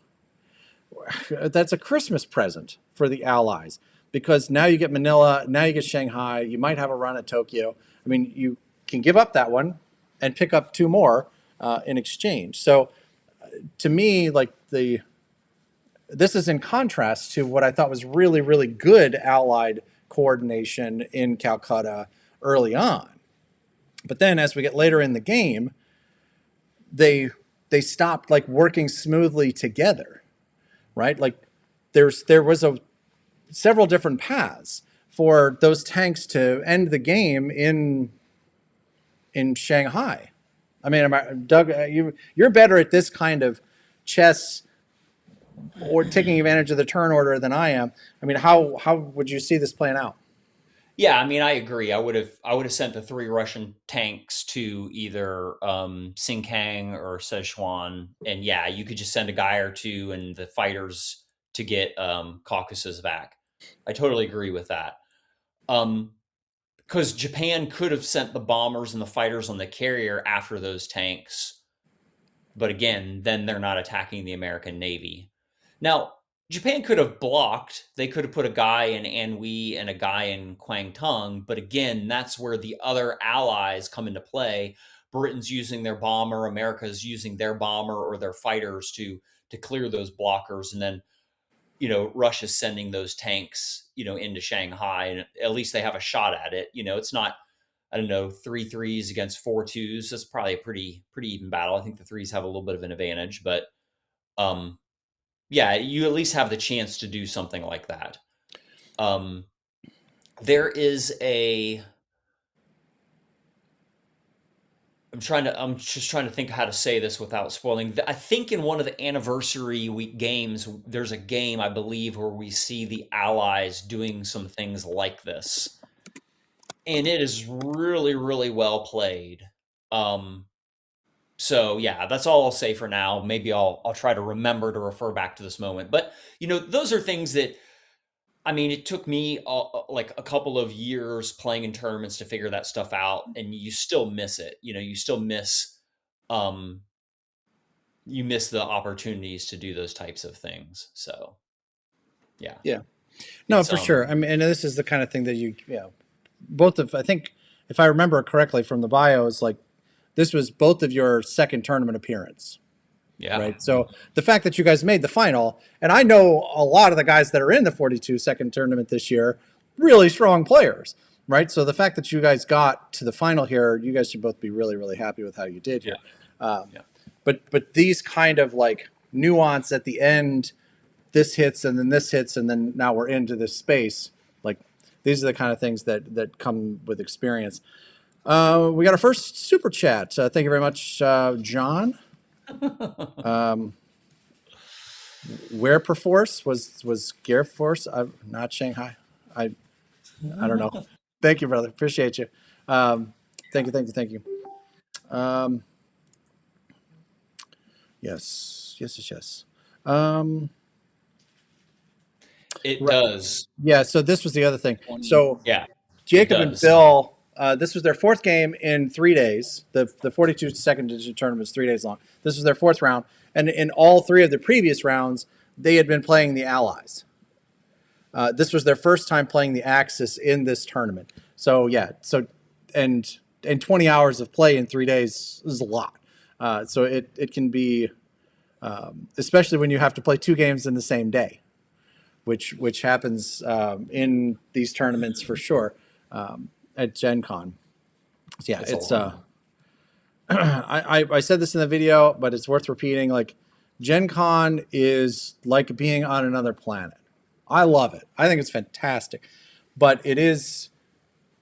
that's a Christmas present for the Allies, because now you get Manila, now you get Shanghai, you might have a run at Tokyo. I mean, you can give up that one and pick up 2 more in exchange. So to me, like this is in contrast to what I thought was really, really good Allied coordination in Calcutta early on. But then as we get later in the game, they stopped like working smoothly together, right? Like there was several different paths for those tanks to end the game in Shanghai. I mean, Doug, you're better at this kind of chess or taking advantage of the turn order than I am. I mean, how would you see this playing out? Yeah, I mean, I agree. I would have sent the 3 Russian tanks to either Sinkang or Sichuan, and yeah, you could just send a guy or two and the fighters to get Caucasus back. I totally agree with that. Because Japan could have sent the bombers and the fighters on the carrier after those tanks, but again, then they're not attacking the American Navy. Now, Japan could have blocked. They could have put a guy in Anhui and a guy in Kwangtung, but again, that's where the other allies come into play. Britain's using their bomber, America's using their bomber or their fighters to clear those blockers, and then Russia's sending those tanks into Shanghai, and at least they have a shot at it. It's not, I don't know, 3 threes against 4 twos. That's probably a pretty even battle. I think the threes have a little bit of an advantage, but yeah, you at least have the chance to do something like that. There is I'm just trying to think how to say this without spoiling. I think in one of the anniversary week games, there's a game, I believe, where we see the Allies doing some things like this. And it is really, really well played. So yeah, that's all I'll say for now. Maybe I'll try to remember to refer back to this moment. But those are things that, I mean, it took me like a couple of years playing in tournaments to figure that stuff out, and you still miss it. You still miss, the opportunities to do those types of things. So, yeah, Yeah, no, for sure. I mean, and this is the kind of thing that both of, I think, if I remember correctly from the bio, is like this was both of your second tournament appearance. yeah, right. So the fact that you guys made the final, and I know a lot of the guys that are in the 42 second tournament this year, really strong players, right? So the fact that you guys got to the final here, you guys should both be really, really happy with how you did here. Yeah. But these kind of like nuance at the end, this hits and then this hits and then now we're into this space. Like these are the kind of things that come with experience. We got our first super chat. Thank you very much, John. Where Perforce was Gear Force, not Shanghai. I don't know. Thank you, brother. Appreciate you. Thank you. Yes. it Right. does. Yeah. So this was the other thing. So Yeah, Jacob and Bill, this was their 4th game in 3 days. The 42 second division tournament is 3 days long. This was their 4th round. And in all 3 of the previous rounds, they had been playing the Allies. This was their first time playing the Axis in this tournament. So, yeah. So, and 20 hours of play in 3 days is a lot. So it can be, especially when you have to play 2 games in the same day, which happens in these tournaments for sure. At Gen Con. So yeah, it's I said this in the video, but it's worth repeating. Like Gen Con is like being on another planet. I love it. I think it's fantastic. But it is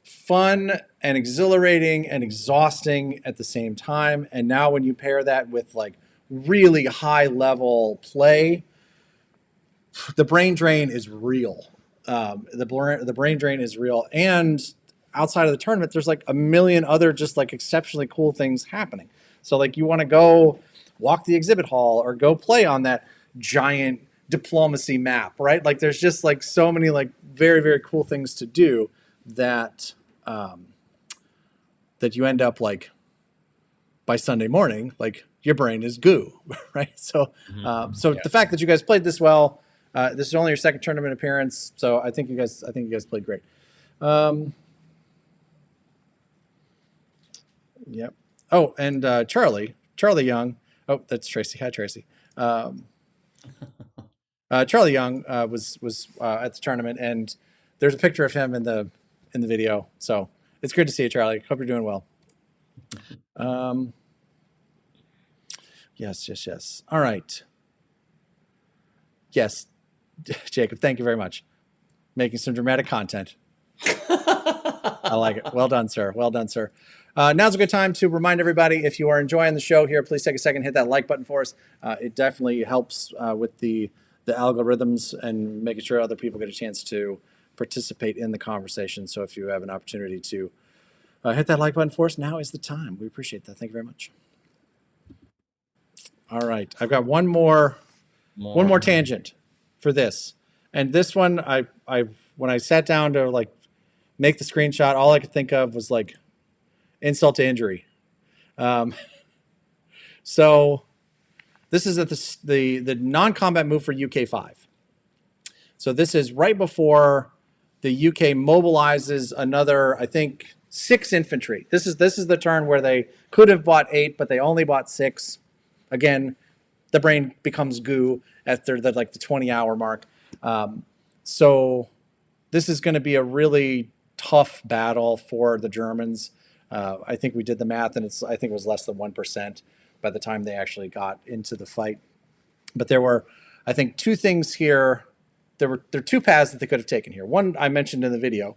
fun and exhilarating and exhausting at the same time. And now when you pair that with like really high level play, the brain drain is real. The brain drain is real. And outside of the tournament, there's like a million other just like exceptionally cool things happening. So like you want to go walk the exhibit hall or go play on that giant diplomacy map, right? Like there's just like so many like very, very cool things to do that that you end up like by Sunday morning, like your brain is goo, right? So the fact that you guys played this well, this is only your 2nd tournament appearance, so I think you guys played great. Yep. Oh, and Charlie Young Oh, that's Tracy. Hi, Tracy. Um, Charlie Young was at the tournament, and there's a picture of him in the video. So it's good to see you, Charlie. Hope you're doing well. Yes. All right. Yes, Jacob. Thank you very much. Making some dramatic content. I like it. Well done, sir. Well done, sir. Now's a good time to remind everybody, if you are enjoying the show here, please take a second, hit that like button for us. It definitely helps with the algorithms and making sure other people get a chance to participate in the conversation. So if you have an opportunity to hit that like button for us, now is the time. We appreciate that. Thank you very much. All right. I've got one more tangent for this. And this one, I when I sat down to like make the screenshot, all I could think of was like insult to injury. So this is at the non-combat move for UK5. So this is right before the UK mobilizes another, I think, 6 infantry. This is the turn where they could have bought 8, but they only bought 6. Again, the brain becomes goo after the 20-hour mark. So this is going to be a really tough battle for the Germans. I think we did the math, and I think it was less than 1% by the time they actually got into the fight. But there were, I think, 2 things here. There are 2 paths that they could have taken here. One I mentioned in the video,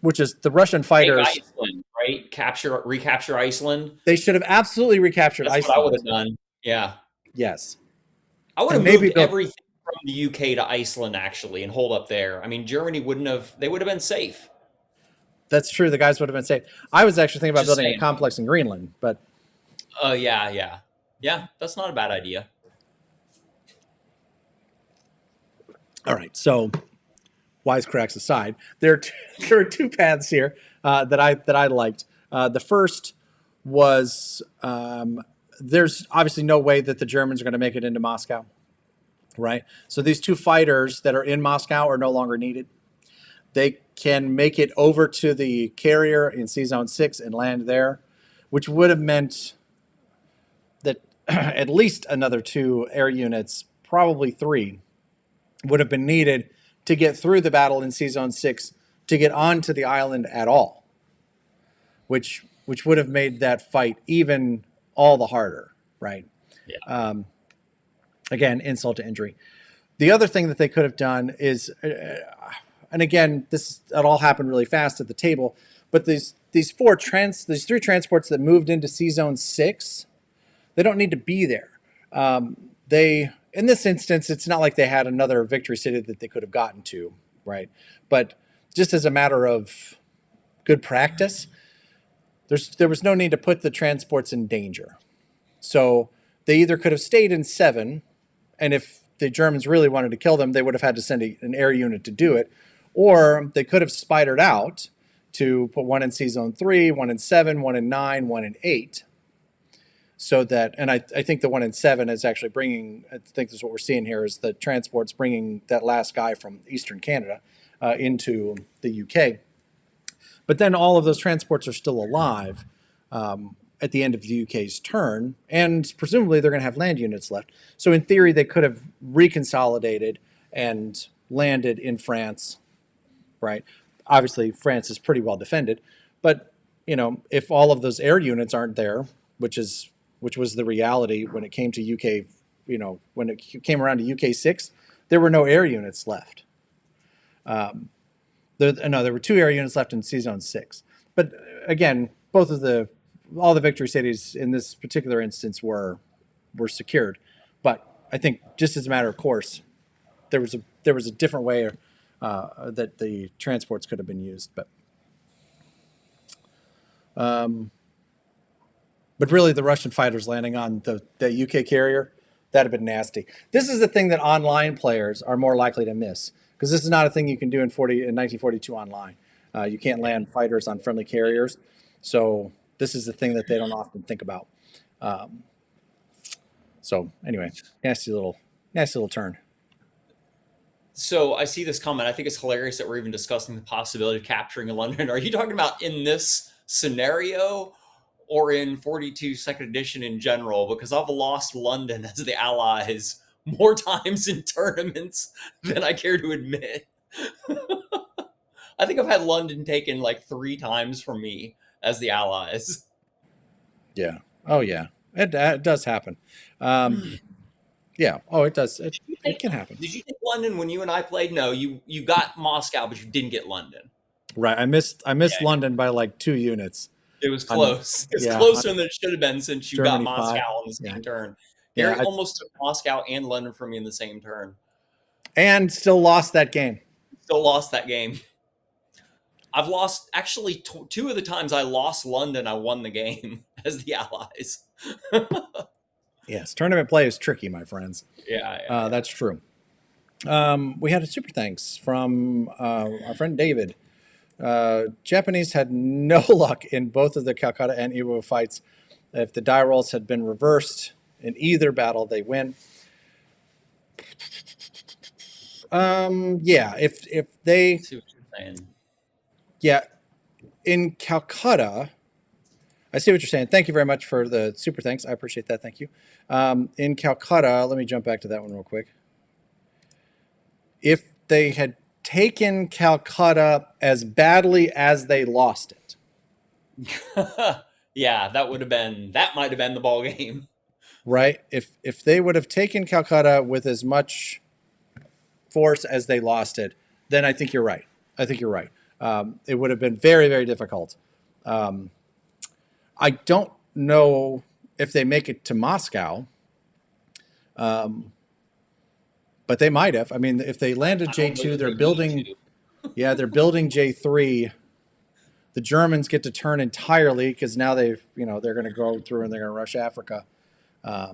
which is the Russian fighters. Take Iceland, right? Recapture Iceland. They should have absolutely recaptured Iceland. That's what I would have done. Yeah. Yes. I would have moved everything from the UK to Iceland, actually, and hold up there. I mean, Germany they would have been safe. That's true. The guys would have been safe. I was actually thinking about building a complex in Greenland, but. Yeah. That's not a bad idea. All right. So, wisecracks aside, there are 2 paths here that I liked. The first was there's obviously no way that the Germans are going to make it into Moscow, right? So these 2 fighters that are in Moscow are no longer needed. They can make it over to the carrier in Sea Zone 6 and land there, which would have meant that at least another 2 air units, probably 3, would have been needed to get through the battle in Sea Zone 6 to get onto the island at all, which would have made that fight even all the harder, right? Yeah. Again, insult to injury. The other thing that they could have done is, and again, it all happened really fast at the table, but these 3 transports that moved into Sea Zone 6, they don't need to be there. In this instance, it's not like they had another victory city that they could have gotten to, right? But just as a matter of good practice, there was no need to put the transports in danger. So they either could have stayed in 7, and if the Germans really wanted to kill them, they would have had to send an air unit to do it, or they could have spidered out to put 1 in Sea Zone 3, 1 in 7, 1 in 9, 1 in 8. So that, and I think the 1 in 7 is actually bringing, I think this is what we're seeing here, is the transports bringing that last guy from Eastern Canada into the UK. But then all of those transports are still alive at the end of the UK's turn, and presumably they're going to have land units left. So in theory, they could have reconsolidated and landed in France, right? Obviously, France is pretty well defended, but if all of those air units aren't there, which was the reality when it came to UK, when it came around to UK 6, there were no air units left. There were 2 air units left in Sea Zone 6. But again, all the victory cities in this particular instance were secured. But I think just as a matter of course, there was a different way that the transports could have been used. But really, the Russian fighters landing on the UK carrier, that'd have been nasty. This is the thing that online players are more likely to miss, because this is not a thing you can do in 1942 online. You can't land fighters on friendly carriers. So this is the thing that they don't often think about. So anyway, nasty little turn. So I see this comment. I think it's hilarious that we're even discussing the possibility of capturing London. Are you talking about in this scenario, or in 42 second edition in general, because I've lost London as the Allies more times in tournaments than I care to admit. I think I've had London taken like 3 times from me as the Allies. Yeah. Oh yeah. It does happen. Yeah. Oh, it does. It can happen. Did you take London when you and I played? No, you got Moscow, but you didn't get London. Right. I missed Yeah, London by like 2 units. it was On the close. It was yeah on closer than it should have been since you got Germany Moscow 5. on the Yeah. same turn. Yeah. Gary almost took Moscow and London from me in the same turn. And still lost that game. Still lost that game. I've lost actually 2 of the times I lost London, I won the game as the Allies. Yes. Tournament play is tricky, my friends. Yeah. That's true. We had a super thanks from our friend David. Japanese had no luck in both of the Calcutta and Iwo fights. If the die rolls had been reversed in either battle, they win. Yeah, if they, I see what you're saying. yeah, in Calcutta, I see what you're saying. Thank you very much for the super thanks. I appreciate that. Thank you. In Calcutta, let me jump back to that one real quick. If they had taken Calcutta as badly as they lost it, Yeah, that might have been the ball game. right? If they would have taken Calcutta with as much force as they lost it, then I think you're right. I think you're right. It would have been very, very difficult. I don't know if they make it to Moscow, but they might have. I mean, if they landed J2, they're building. Yeah, they're building J3. The Germans get to turn entirely because now they're going to go through and they're going to rush Africa. I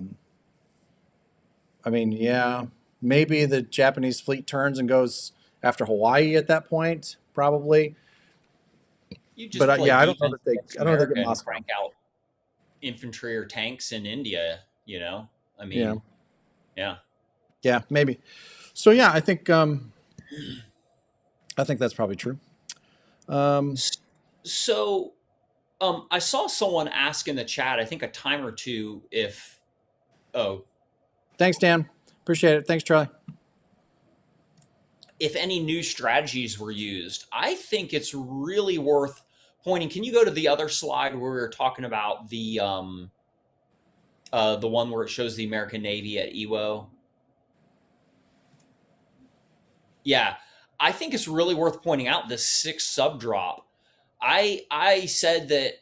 mean, yeah, maybe the Japanese fleet turns and goes after Hawaii at that point, probably. You just But play yeah, I don't know defense that they. against I don't know they America get and Moscow. crank out infantry or tanks in India. I Yeah, mean, yeah. yeah, maybe. So yeah, I think that's probably true. So, I saw someone ask in the chat, I think a time or two, if Thanks, Dan. Appreciate it. Thanks, Charlie. if any new strategies were used. I think it's really worth pointing. Can you go to the other slide where we were talking about the one where it shows the American Navy at Iwo? Yeah, I think it's really worth pointing out the 6 sub drop. I said that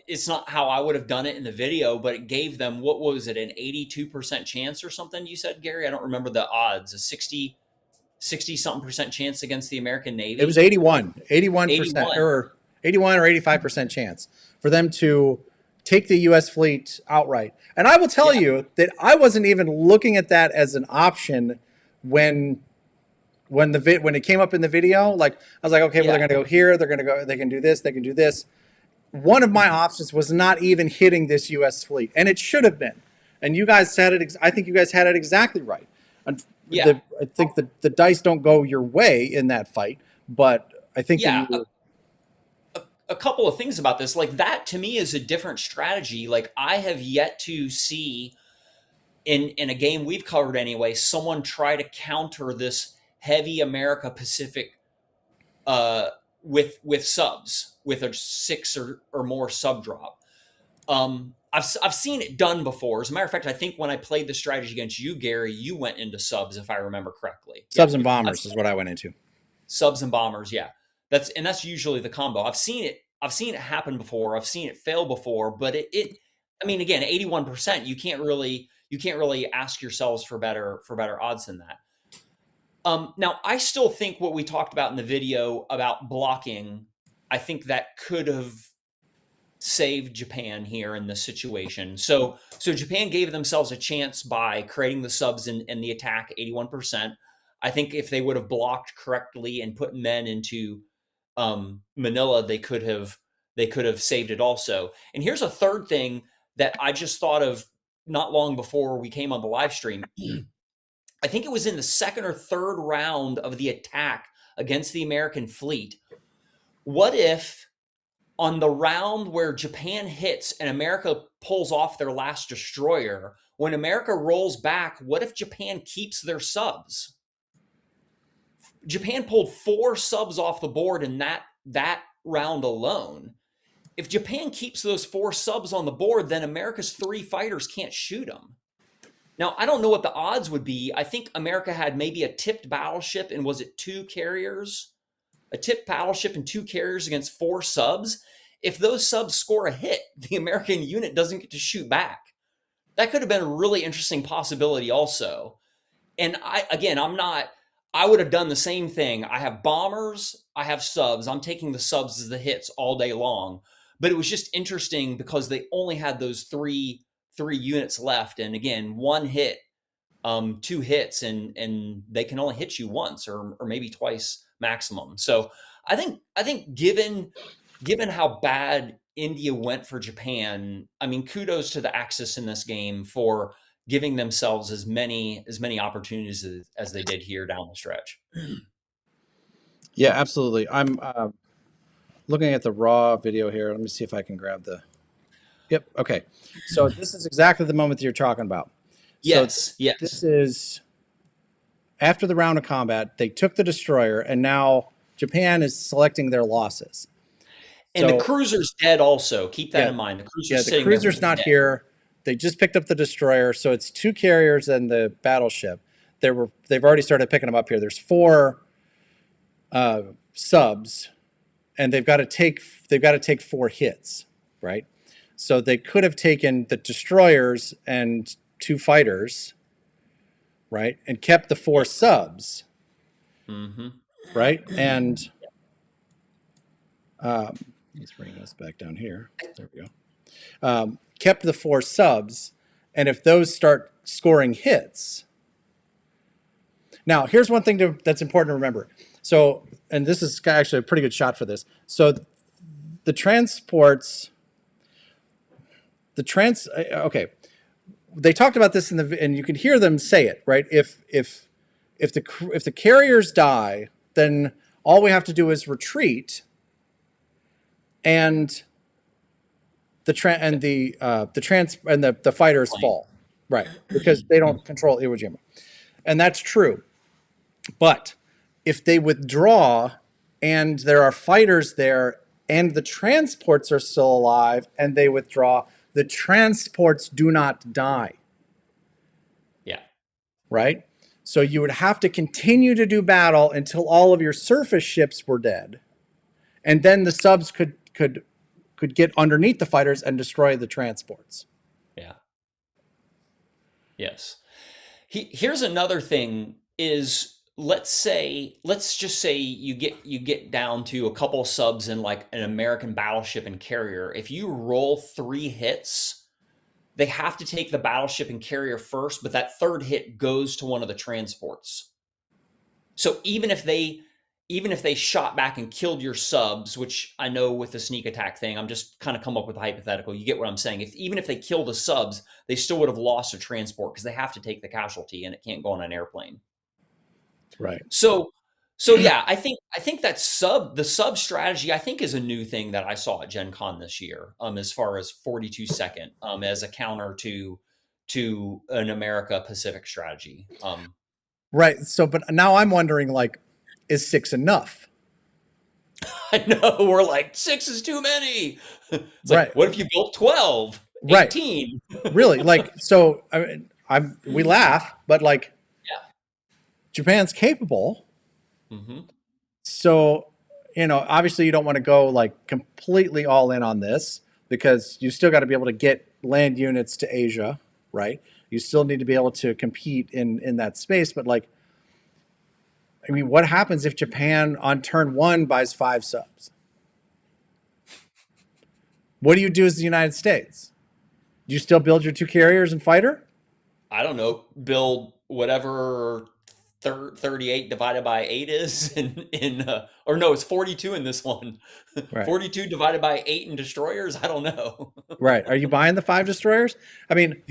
it's not how I would have done it in the video, but it gave them, what was it, an 82% chance or something? You said, Gary, I don't remember the odds. A 60 something percent chance against the American Navy. It was 81% 81. or 81 or 85% chance for them to take the U.S. fleet outright. And I will tell you that I wasn't even looking at that as an option when it came up in the video. Like, I was like, okay, well, they're going to go here. They're going to go. They can do this. They can do this. One of my options was not even hitting this U.S. fleet, and it should have been. And you guys said it. I think you guys had it exactly right. And I think the dice don't go your way in that fight, but I think that you. A couple of things about this, like that to me is a different strategy. Like I have yet to see in a game we've covered anyway, someone try to counter this heavy America Pacific with subs, with a 6 or more sub drop. I've seen it done before. As a matter of fact, I think when I played the strategy against you, Gary, you went into subs, if I remember correctly. Subs and bombers is what I went into. Subs and bombers, yeah. That's usually the combo. I've seen it happen before. I've seen it fail before, but I mean, again, 81%, you can't really ask yourselves for better odds than that. Now, I still think what we talked about in the video about blocking, I think that could have saved Japan here in this situation. So Japan gave themselves a chance by creating the subs and the attack 81%. I think if they would have blocked correctly and put men into Manila, they could have saved it also. And here's a third thing that I just thought of not long before we came on the live stream. I think it was in the 2nd or 3rd round of the attack against the American fleet. What if on the round where Japan hits and America pulls off their last destroyer, when America rolls back, what if Japan keeps their subs? Japan pulled 4 subs off the board in that round alone. If Japan keeps those 4 subs on the board, then America's 3 fighters can't shoot them. Now, I don't know what the odds would be. I think America had maybe a tipped battleship and was it 2 carriers? A tipped battleship and 2 carriers against 4 subs. If those subs score a hit, the American unit doesn't get to shoot back. That could have been a really interesting possibility also. And I would have done the same thing. I have bombers, I have subs. I'm taking the subs as the hits all day long. But it was just interesting because they only had those three units left. And again, 1 hit, 2 hits, and they can only hit you once or maybe twice maximum. So I think given how bad India went for Japan, I mean, kudos to the Axis in this game for giving themselves as many opportunities as they did here down the stretch. Yeah, absolutely. I'm looking at the raw video here. Let me see if I can grab the. Yep. Okay. So this is exactly the moment that you're talking about. Yes. Yes. This is after the round of combat. They took the destroyer, and now Japan is selecting their losses. And the cruiser's dead also. Keep that in mind. The cruiser's not here. They just picked up the destroyer, so it's 2 carriers and the battleship. They've already started picking them up here. There's 4 subs, and they've got to take 4 hits, right? So they could have taken the destroyers and 2 fighters, right, and kept the 4 subs, right? And let's bring this back down here. There we go. Kept the 4 subs, and if those start scoring hits. Now, here's one thing that's important to remember. So, and this is actually a pretty good shot for this. So the transports, okay. They talked about this and you can hear them say it, right? If the carriers die, then all we have to do is retreat, and the fighters fall, right? Because they don't control Iwo Jima, and that's true. But if they withdraw, and there are fighters there, and the transports are still alive, and they withdraw, the transports do not die. Yeah. Right? So you would have to continue to do battle until all of your surface ships were dead, and then the subs could get underneath the fighters and destroy the transports. Yeah. Yes. Here's another thing is let's just say you get down to a couple subs in like an American battleship and carrier. If you roll 3 hits, they have to take the battleship and carrier first, but that 3rd hit goes to one of the transports. So even if they shot back and killed your subs, which I know with the sneak attack thing, I'm just kind of come up with a hypothetical. You get what I'm saying. Even if they kill the subs, they still would have lost a transport because they have to take the casualty and it can't go on an airplane. Right. So yeah, I think that the sub strategy, I think, is a new thing that I saw at Gen Con this year, as far as 42 second, as a counter to an America Pacific strategy. Right. So, but now I'm wondering, like, is 6 enough? I know, we're like, 6 is too many. It's right. Like, what if you built 12, 18? Right. Really? Like, so we laugh, but like, yeah, Japan's capable. Mm-hmm. So, obviously you don't want to go like completely all in on this because you still got to be able to get land units to Asia, right? You still need to be able to compete in that space. But like, I mean, what happens if Japan on turn 1 buys 5 subs? What do you do as the United States? Do you still build your 2 carriers and fighter? I don't know. Build whatever 38 divided by 8 is or no, it's 42 in this one. Right. 42 divided by 8 in destroyers. I don't know. Right. Are you buying the 5 destroyers? I mean,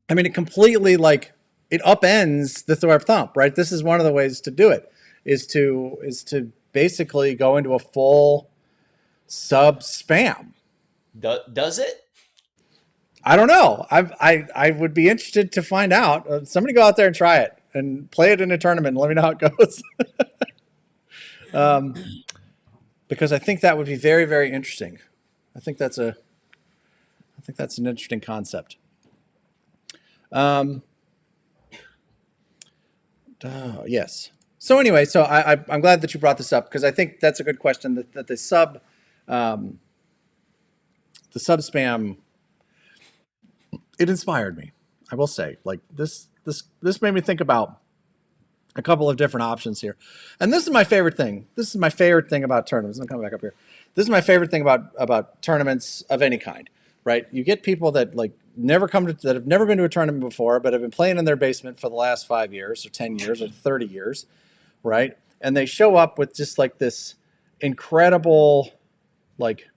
it completely like it upends the Thorpe thump, right? This is one of the ways to do it is to basically go into a full sub spam. Does it? I don't know. I would be interested to find out. Somebody go out there and try it and play it in a tournament and let me know how it goes. Because I think that would be very, very interesting. I think that's an interesting concept. Yes. So anyway, I'm glad that you brought this up because I think that's a good question. That the sub spam, it inspired me. I will say, like this made me think about a couple of different options here. And this is my favorite thing. This is my favorite thing about tournaments. I'm coming back up here. This is my favorite thing about tournaments of any kind, right? You get people that like that have never been to a tournament before, but have been playing in their basement for the last 5 years or 10 years or 30 years, right? And they show up with just like this incredible like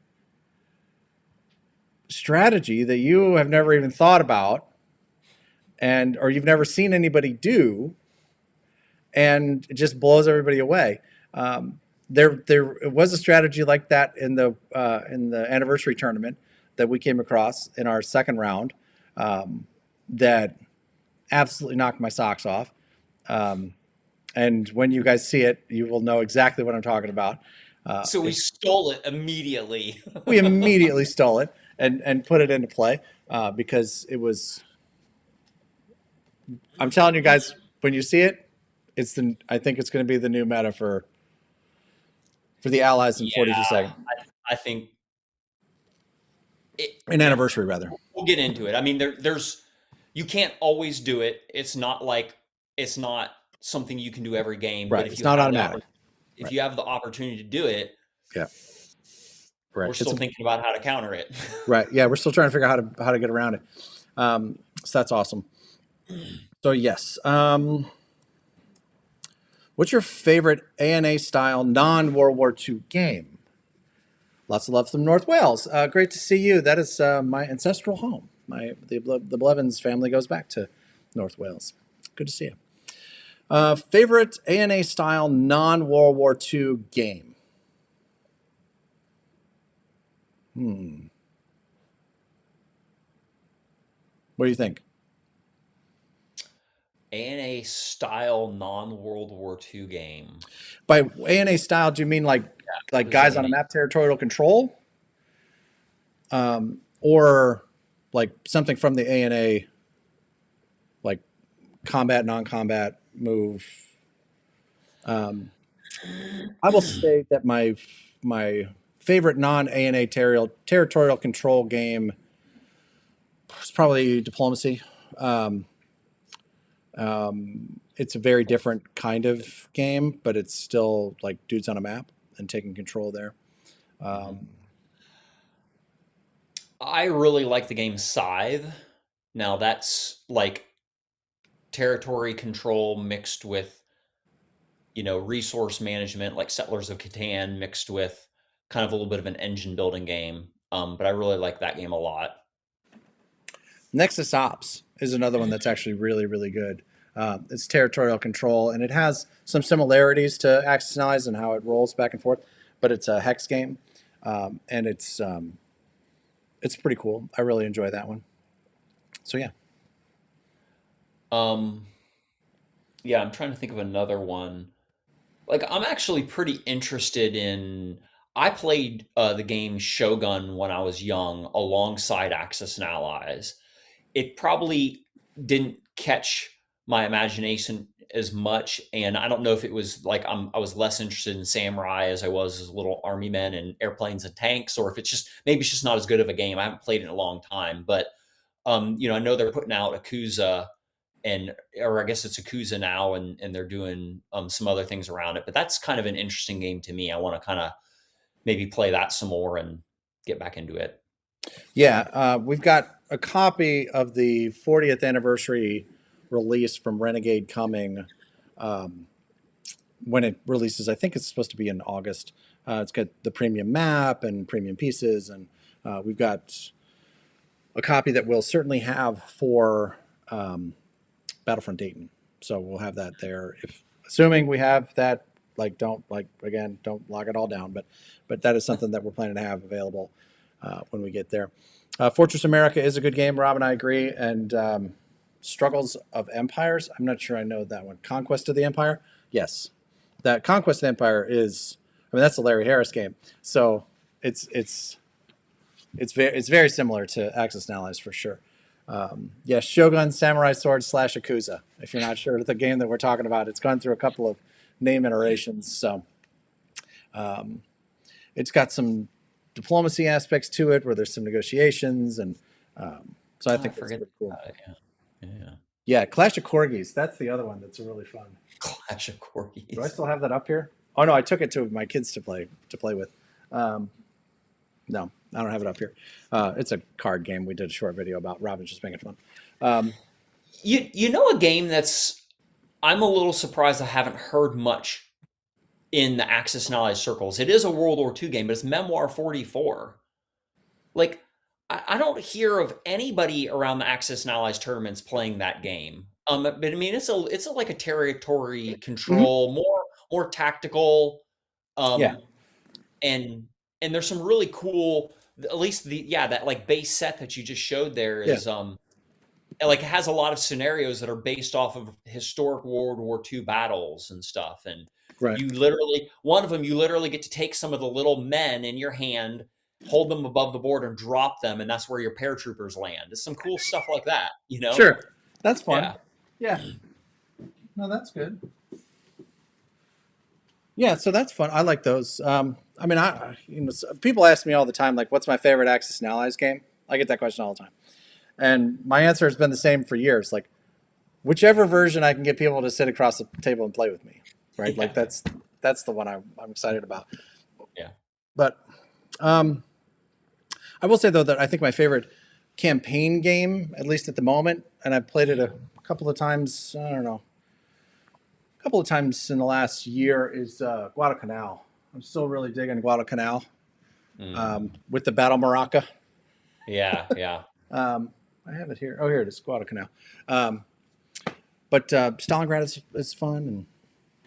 strategy that you have never even thought about or you've never seen anybody do, and it just blows everybody away. There was a strategy like that in the anniversary tournament that we came across in our second round that absolutely knocked my socks off. And when you guys see it, you will know exactly what I'm talking about. So we stole it immediately. We immediately stole it and put it into play because it was. I'm telling you guys, when you see it, I think it's going to be the new meta for the allies in 42nd. I think An anniversary, rather. We'll get into it. I mean, there's you can't always do it. It's not something you can do every game. Right. But if it's you not have automatic. If you have the opportunity to do it, yeah. Right. We're still thinking about how to counter it. Right. Yeah, we're still trying to figure out how to get around it. So that's awesome. So yes. What's your favorite ANA style non-World War II game? Lots of love from North Wales. Great to see you. That is my ancestral home. The Blevins family goes back to North Wales. Good to see you. Favorite ANA style non-World War II game? What do you think? ANA style non-World War II game. By ANA style, do you mean like guys on a map territorial control? Or like something from the ANA, like combat, non-combat move? I will say that my favorite non-ANA territorial control game is probably Diplomacy. It's a very different kind of game, but it's still like dudes on a map and taking control there. I really like the game Scythe. Now that's like territory control mixed with, resource management, like Settlers of Catan mixed with kind of a little bit of an engine building game. But I really like that game a lot. Nexus Ops is another one that's actually really, really good. It's territorial control, and it has some similarities to Axis and Allies and how it rolls back and forth, but it's a hex game, and it's pretty cool. I really enjoy that one. So yeah. Yeah, I'm trying to think of another one. Like, I'm actually pretty interested in. I played the game Shogun when I was young alongside Axis and Allies. It probably didn't catch my imagination as much, and I don't know if it was like I was less interested in samurai as I was as little army men and airplanes and tanks, or if maybe it's just not as good of a game. I haven't played it in a long time, but I know they're putting out Akuza, or I guess it's Akuza now, and they're doing some other things around it. But that's kind of an interesting game to me. I want to kind of maybe play that some more and get back into it. Yeah, we've got a copy of the 40th anniversary release from Renegade coming when it releases. I think it's supposed to be in August. It's got the premium map and premium pieces, and we've got a copy that we'll certainly have for Battlefront Dayton. So we'll have that there, assuming we have that don't again, don't lock it all down, but that is something that we're planning to have available when we get there. Fortress America is a good game. Rob and I agree. And Struggles of Empires. I'm not sure I know that one. Conquest of the Empire. Yes, that Conquest of the Empire is. I mean, that's a Larry Harris game. So it's very similar to Axis and Allies for sure. Yes, Shogun Samurai Sword / Yakuza. If you're not sure of the game that we're talking about, it's gone through a couple of name iterations. So it's got some diplomacy aspects to it where there's some negotiations. And so I think that's pretty cool. Yeah, Clash of Corgis. That's the other one that's really fun. Clash of Corgis. Do I still have that up here? Oh, no, I took it to my kids to play with. No, I don't have it up here. It's a card game. We did a short video about. Robin's just making fun. You know a game that's I'm a little surprised I haven't heard much in the Axis and Allies circles. It is a World War II game, but it's Memoir 44. Like, I don't hear of anybody around the Axis and Allies tournaments playing that game. But I mean, it's like a territory control, more tactical. Yeah. And there's some really cool, at least that like base set that you just showed there is like it has a lot of scenarios that are based off of historic World War II battles and stuff. And one of them, you literally get to take some of the little men in your hand, hold them above the board and drop them. And that's where your paratroopers land. It's some cool stuff like that, you know? Sure. That's fun. Yeah. No, that's good. Yeah. So that's fun. I like those. I mean, people ask me all the time, like, what's my favorite Axis and Allies game? I get that question all the time. And my answer has been the same for years. Like, whichever version I can get people to sit across the table and play with me, right? Yeah. Like, that's the one I'm excited about. Yeah. But I will say, though, that I think my favorite campaign game, at least at the moment, and I've played it a couple of times, I don't know, a couple of times in the last year, is Guadalcanal. I'm still really digging Guadalcanal with the Battle Maraca. Yeah. I have it here. Oh, here it is, Guadalcanal. But Stalingrad is fun,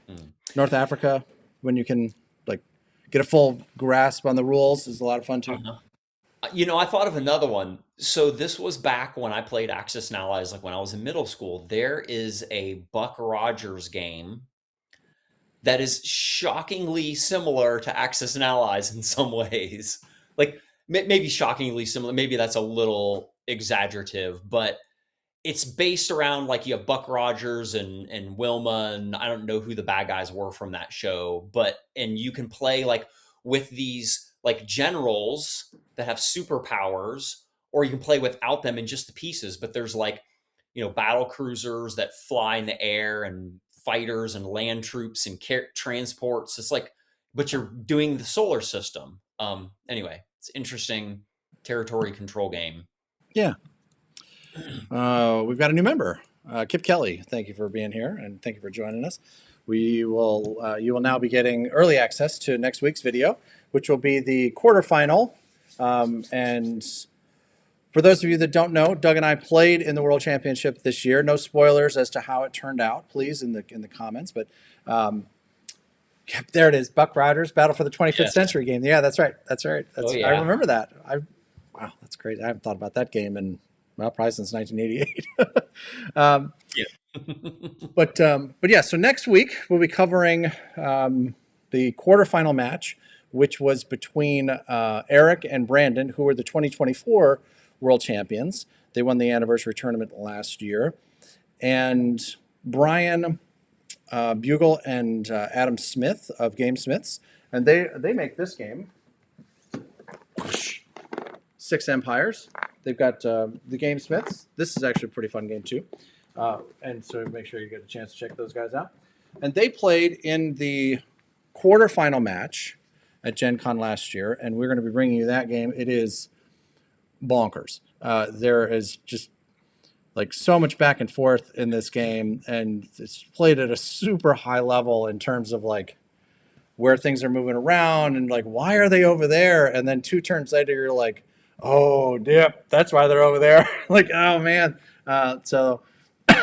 and North Africa, when you can like get a full grasp on the rules, is a lot of fun too. You know, I thought of another one. So this was back when I played Axis and Allies, like when I was in middle school. There is a Buck Rogers game that is shockingly similar to Axis and Allies in some ways. Like maybe shockingly similar. Maybe that's a little exaggerative, but it's based around like you have Buck Rogers and Wilma, and I don't know who the bad guys were from that show, and you can play like with these like generals that have superpowers, or you can play without them in just the pieces. But there's like, you know, battle cruisers that fly in the air and fighters and land troops and transports. It's like, but you're doing the solar system. Anyway, it's interesting territory control game. Yeah. We've got a new member, Kip Kelly. Thank you for being here, and thank you for joining us. You will now be getting early access to next week's video, which will be the quarterfinal. And for those of you that don't know, Doug and I played in the World Championship this year. No spoilers as to how it turned out, please, in the comments. But there it is, Buck Rogers, Battle for the 25th Century game. Yeah, that's right. I remember that. Wow, that's great. I haven't thought about that game in probably since 1988. But yeah, so next week we'll be covering the quarterfinal match, which was between Eric and Brandon, who were the 2024 world champions. They won the anniversary tournament last year. And Brian Bugle and Adam Smith of Game Smiths, and they make this game. 6 Empires. They've got the Game Smiths. This is actually a pretty fun game too. And so make sure you get a chance to check those guys out. And they played in the quarterfinal match at Gen Con last year, and we're going to be bringing you that game. It is bonkers. There is just like so much back and forth in this game, and it's played at a super high level in terms of like where things are moving around and like, why are they over there? And then 2 turns later, you're like, oh, dip, that's why they're over there. Like, oh man. So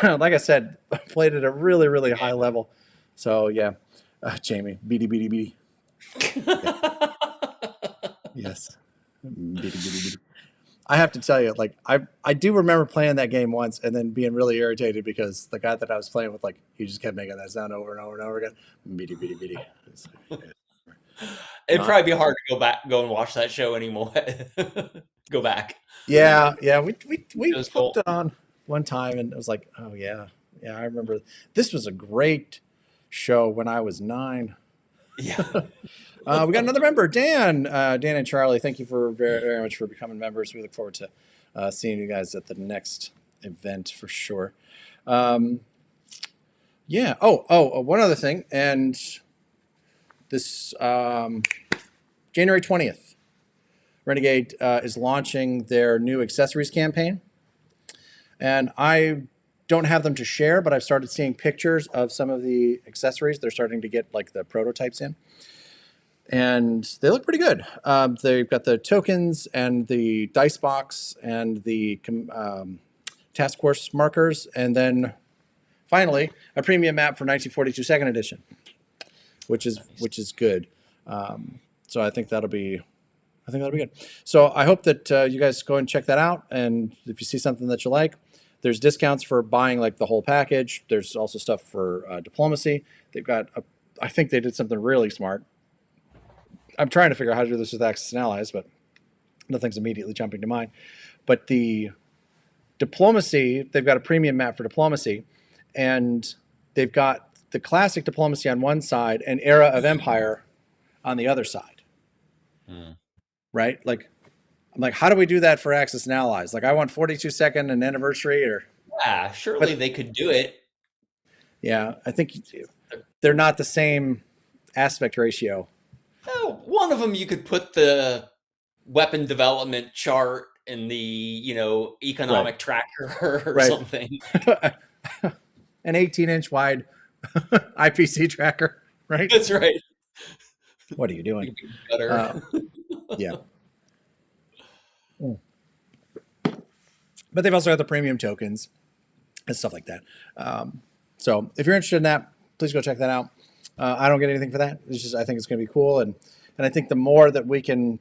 like I said, played at a really, really high level. So yeah. Jamie, beady, beady, beady. Yes. Beady, beady, beady. I have to tell you, like, I do remember playing that game once and then being really irritated because the guy that I was playing with, like, he just kept making that sound over and over and over again. Beady, beady, beady. It'd probably be hard to go and watch that show anymore. Go back. Yeah, we It was flipped cool. it on one time and it was like, oh yeah, I remember this was a great show when I was 9. Yeah. We got another member, Dan. Dan and Charlie, thank you for very, very much for becoming members. We look forward to seeing you guys at the next event for sure. Yeah. One other thing, and this January 20th, Renegade is launching their new accessories campaign, and I don't have them to share, but I've started seeing pictures of some of the accessories. They're starting to get like the prototypes in. And they look pretty good. They've got the tokens and the dice box and the task force markers, and then finally a premium map for 1942 Second Edition, which is good. So I think that'll be good. So I hope that you guys go and check that out. And if you see something that you like, there's discounts for buying like the whole package. There's also stuff for diplomacy. They've got I think they did something really smart. I'm trying to figure out how to do this with Axis and Allies, but nothing's immediately jumping to mind. But the diplomacy, they've got a premium map for diplomacy, and they've got the classic diplomacy on one side and era of empire on the other side. Right? Like, I'm like, how do we do that for Axis and Allies? Like, I want 42 second and anniversary, or Yeah, surely they could do it. Yeah, I think they're not the same aspect ratio. Oh, one of them you could put the weapon development chart in the economic tracker or something. An 18-inch wide IPC tracker, right? That's right. What are you doing? Yeah. But they've also got the premium tokens and stuff like that. So if you're interested in that, please go check that out. I don't get anything for that. It's just I think it's going to be cool, and I think the more that we can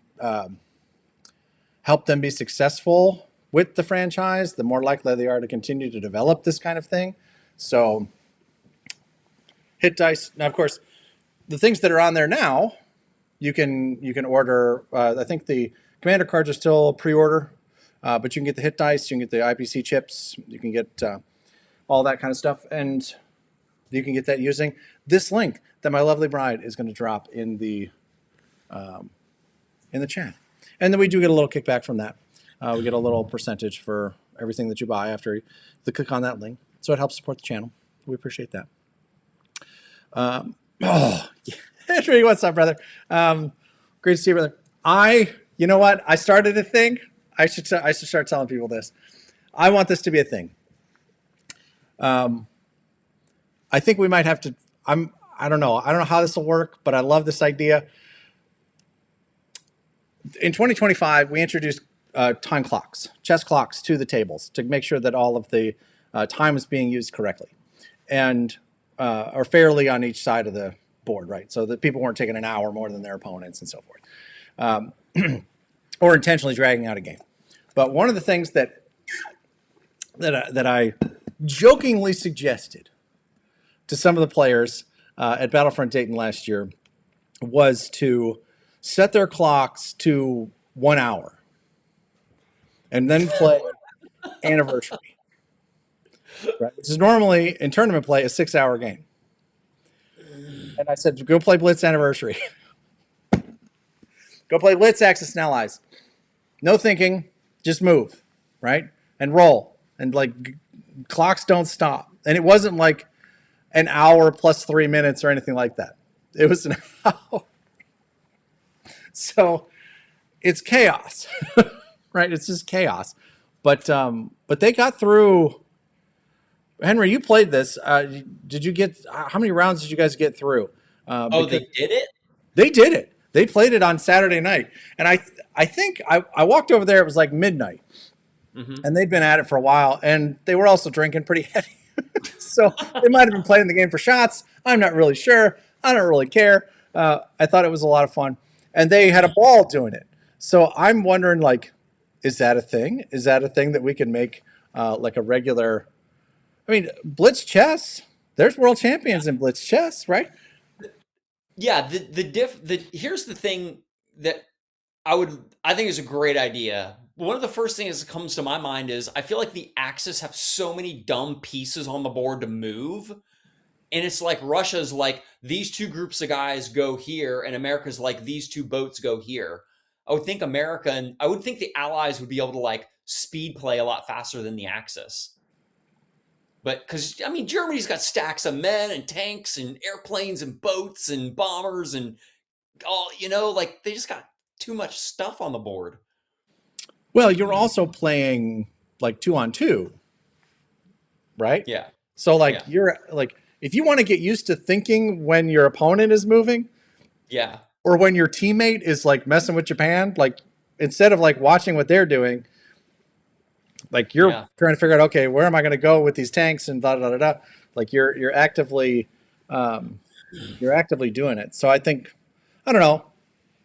help them be successful with the franchise, the more likely they are to continue to develop this kind of thing. So hit dice. Now, of course, the things that are on there now, you can order. I think the commander cards are still pre-order, but you can get the hit dice, you can get the IPC chips, you can get all that kind of stuff, and you can get that using this link that my lovely bride is going to drop in the chat. And then we do get a little kickback from that. We get a little percentage for everything that you buy after you click on that link. So it helps support the channel. We appreciate that. Henry, what's up, brother? Great to see you, brother. You know what? I started a thing. I should start telling people this. I want this to be a thing. I think we might have to. I don't know how this will work, but I love this idea. In 2025, we introduced time clocks, chess clocks to the tables to make sure that all of the time is being used correctly and or fairly on each side of the board, right? So that people weren't taking an hour more than their opponents and so forth, or intentionally dragging out a game. But one of the things that I jokingly suggested to some of the players at Battlefront Dayton last year was to set their clocks to 1 hour and then play Anniversary, right? Which is normally in tournament play a 6-hour game. And I said, go play Blitz Anniversary. Go play Blitz Axis and Allies. No thinking, just move, right? And roll. And like clocks don't stop. And it wasn't like an hour plus 3 minutes or anything like that. It was an hour. So it's chaos, right? It's just chaos. But they got through. Henry, you played this. Did you get how many rounds did you guys get through? They did it? They did it. They played it on Saturday night. And I think I walked over there, it was like midnight. Mm-hmm. And they'd been at it for a while, and they were also drinking pretty heavy. So they might have been playing the game for shots. I'm not really sure. I don't really care. I thought it was a lot of fun, and they had a ball doing it. So I'm wondering, like, is that a thing? Is that a thing that we can make like a regular? I mean, Blitz chess. There's world champions in Blitz chess, right? Yeah, here's the thing that I think is a great idea. One of the first things that comes to my mind is I feel like the Axis have so many dumb pieces on the board to move. And it's like Russia's like, these two groups of guys go here, and America's like, these two boats go here. I would think I would think the Allies would be able to like speed play a lot faster than the Axis. But because, I mean, Germany's got stacks of men and tanks and airplanes and boats and bombers and all, like they just got too much stuff on the board. Well, you're also playing like 2-on-2, right? Yeah. So like Yeah. you're like, if you want to get used to thinking when your opponent is moving, Yeah. or when your teammate is like messing with Japan, like instead of like watching what they're doing, like you're trying to figure out, okay, where am I going to go with these tanks and da da da da. Like you're actively doing it. So I think, I don't know.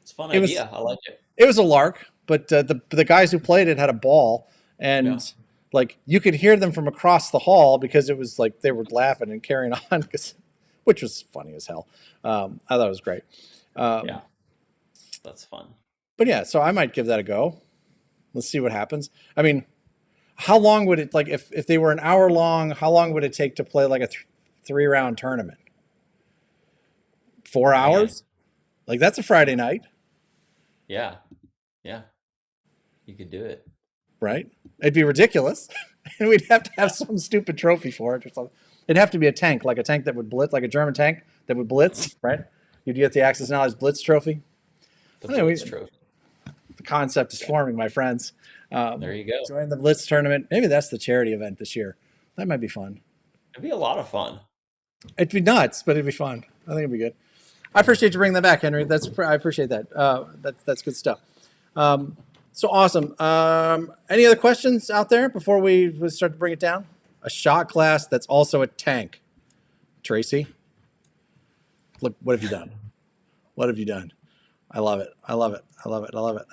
It's a fun idea. I like it. It was a lark, but the guys who played it had a ball, and like you could hear them from across the hall because it was like they were laughing and carrying on, which was funny as hell. I thought it was great. Yeah, that's fun. But yeah, so I might give that a go. Let's see what happens. I mean, how long would it, like if they were an hour long, how long would it take to play like a 3-round tournament? 4 hours? Like that's a Friday night. Yeah. Yeah. You could do it. Right? It'd be ridiculous. And we'd have to have some stupid trophy for it or something. It'd have to be a tank, like a tank that would blitz, like a German tank that would blitz, right? You'd get the Axis Knowledge Blitz trophy. Blitz trophy. The concept is forming, my friends. There you go. Join the Blitz tournament. Maybe that's the charity event this year. That might be fun. It'd be a lot of fun. It'd be nuts, but it'd be fun. I think it'd be good. I appreciate you bringing that back, Henry. I appreciate that. That's good stuff. So awesome. Any other questions out there before we start to bring it down? A shot class that's also a tank. Tracy, look, what have you done? What have you done? I love it. I love it. I love it. I love it.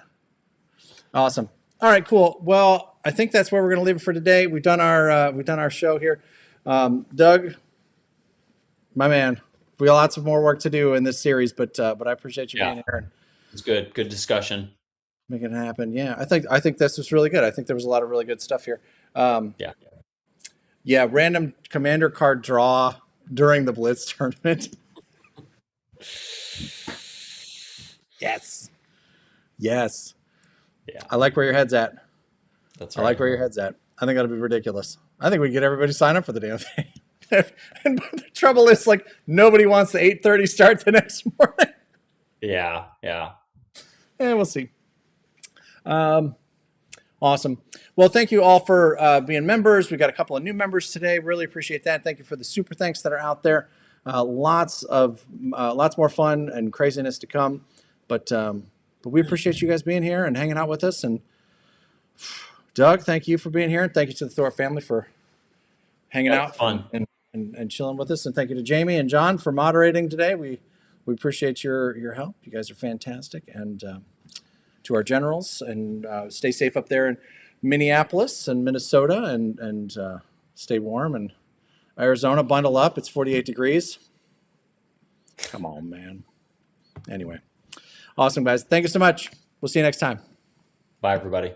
Awesome. All right, cool. Well, I think that's where we're going to leave it for today. We've done our show here. Doug, my man, we got lots of more work to do in this series, but I appreciate you being here. It's good. Good discussion. Making it happen. Yeah, I think this was really good. I think there was a lot of really good stuff here. Yeah, random commander card draw during the Blitz tournament. Yes. Yes. Yeah. I like where your head's at. That's right. I like where your head's at. I think that'll be ridiculous. I think we get everybody to sign up for the damn thing. And the trouble is, like, nobody wants the 8:30 start the next morning. Yeah. Yeah. And we'll see. Awesome. Well, thank you all for being members. We got a couple of new members today. Really appreciate that. Thank you for the super thanks that are out there. Lots more fun and craziness to come. But we appreciate you guys being here and hanging out with us. And Doug, thank you for being here. And thank you to the Thorpe family for hanging out and chilling with us. And thank you to Jamie and John for moderating today. We appreciate your help. You guys are fantastic. And to our generals, and stay safe up there in Minneapolis and Minnesota, and stay warm. And Arizona, bundle up. It's 48 degrees. Come on, man. Anyway, awesome, guys. Thank you so much. We'll see you next time. Bye, everybody.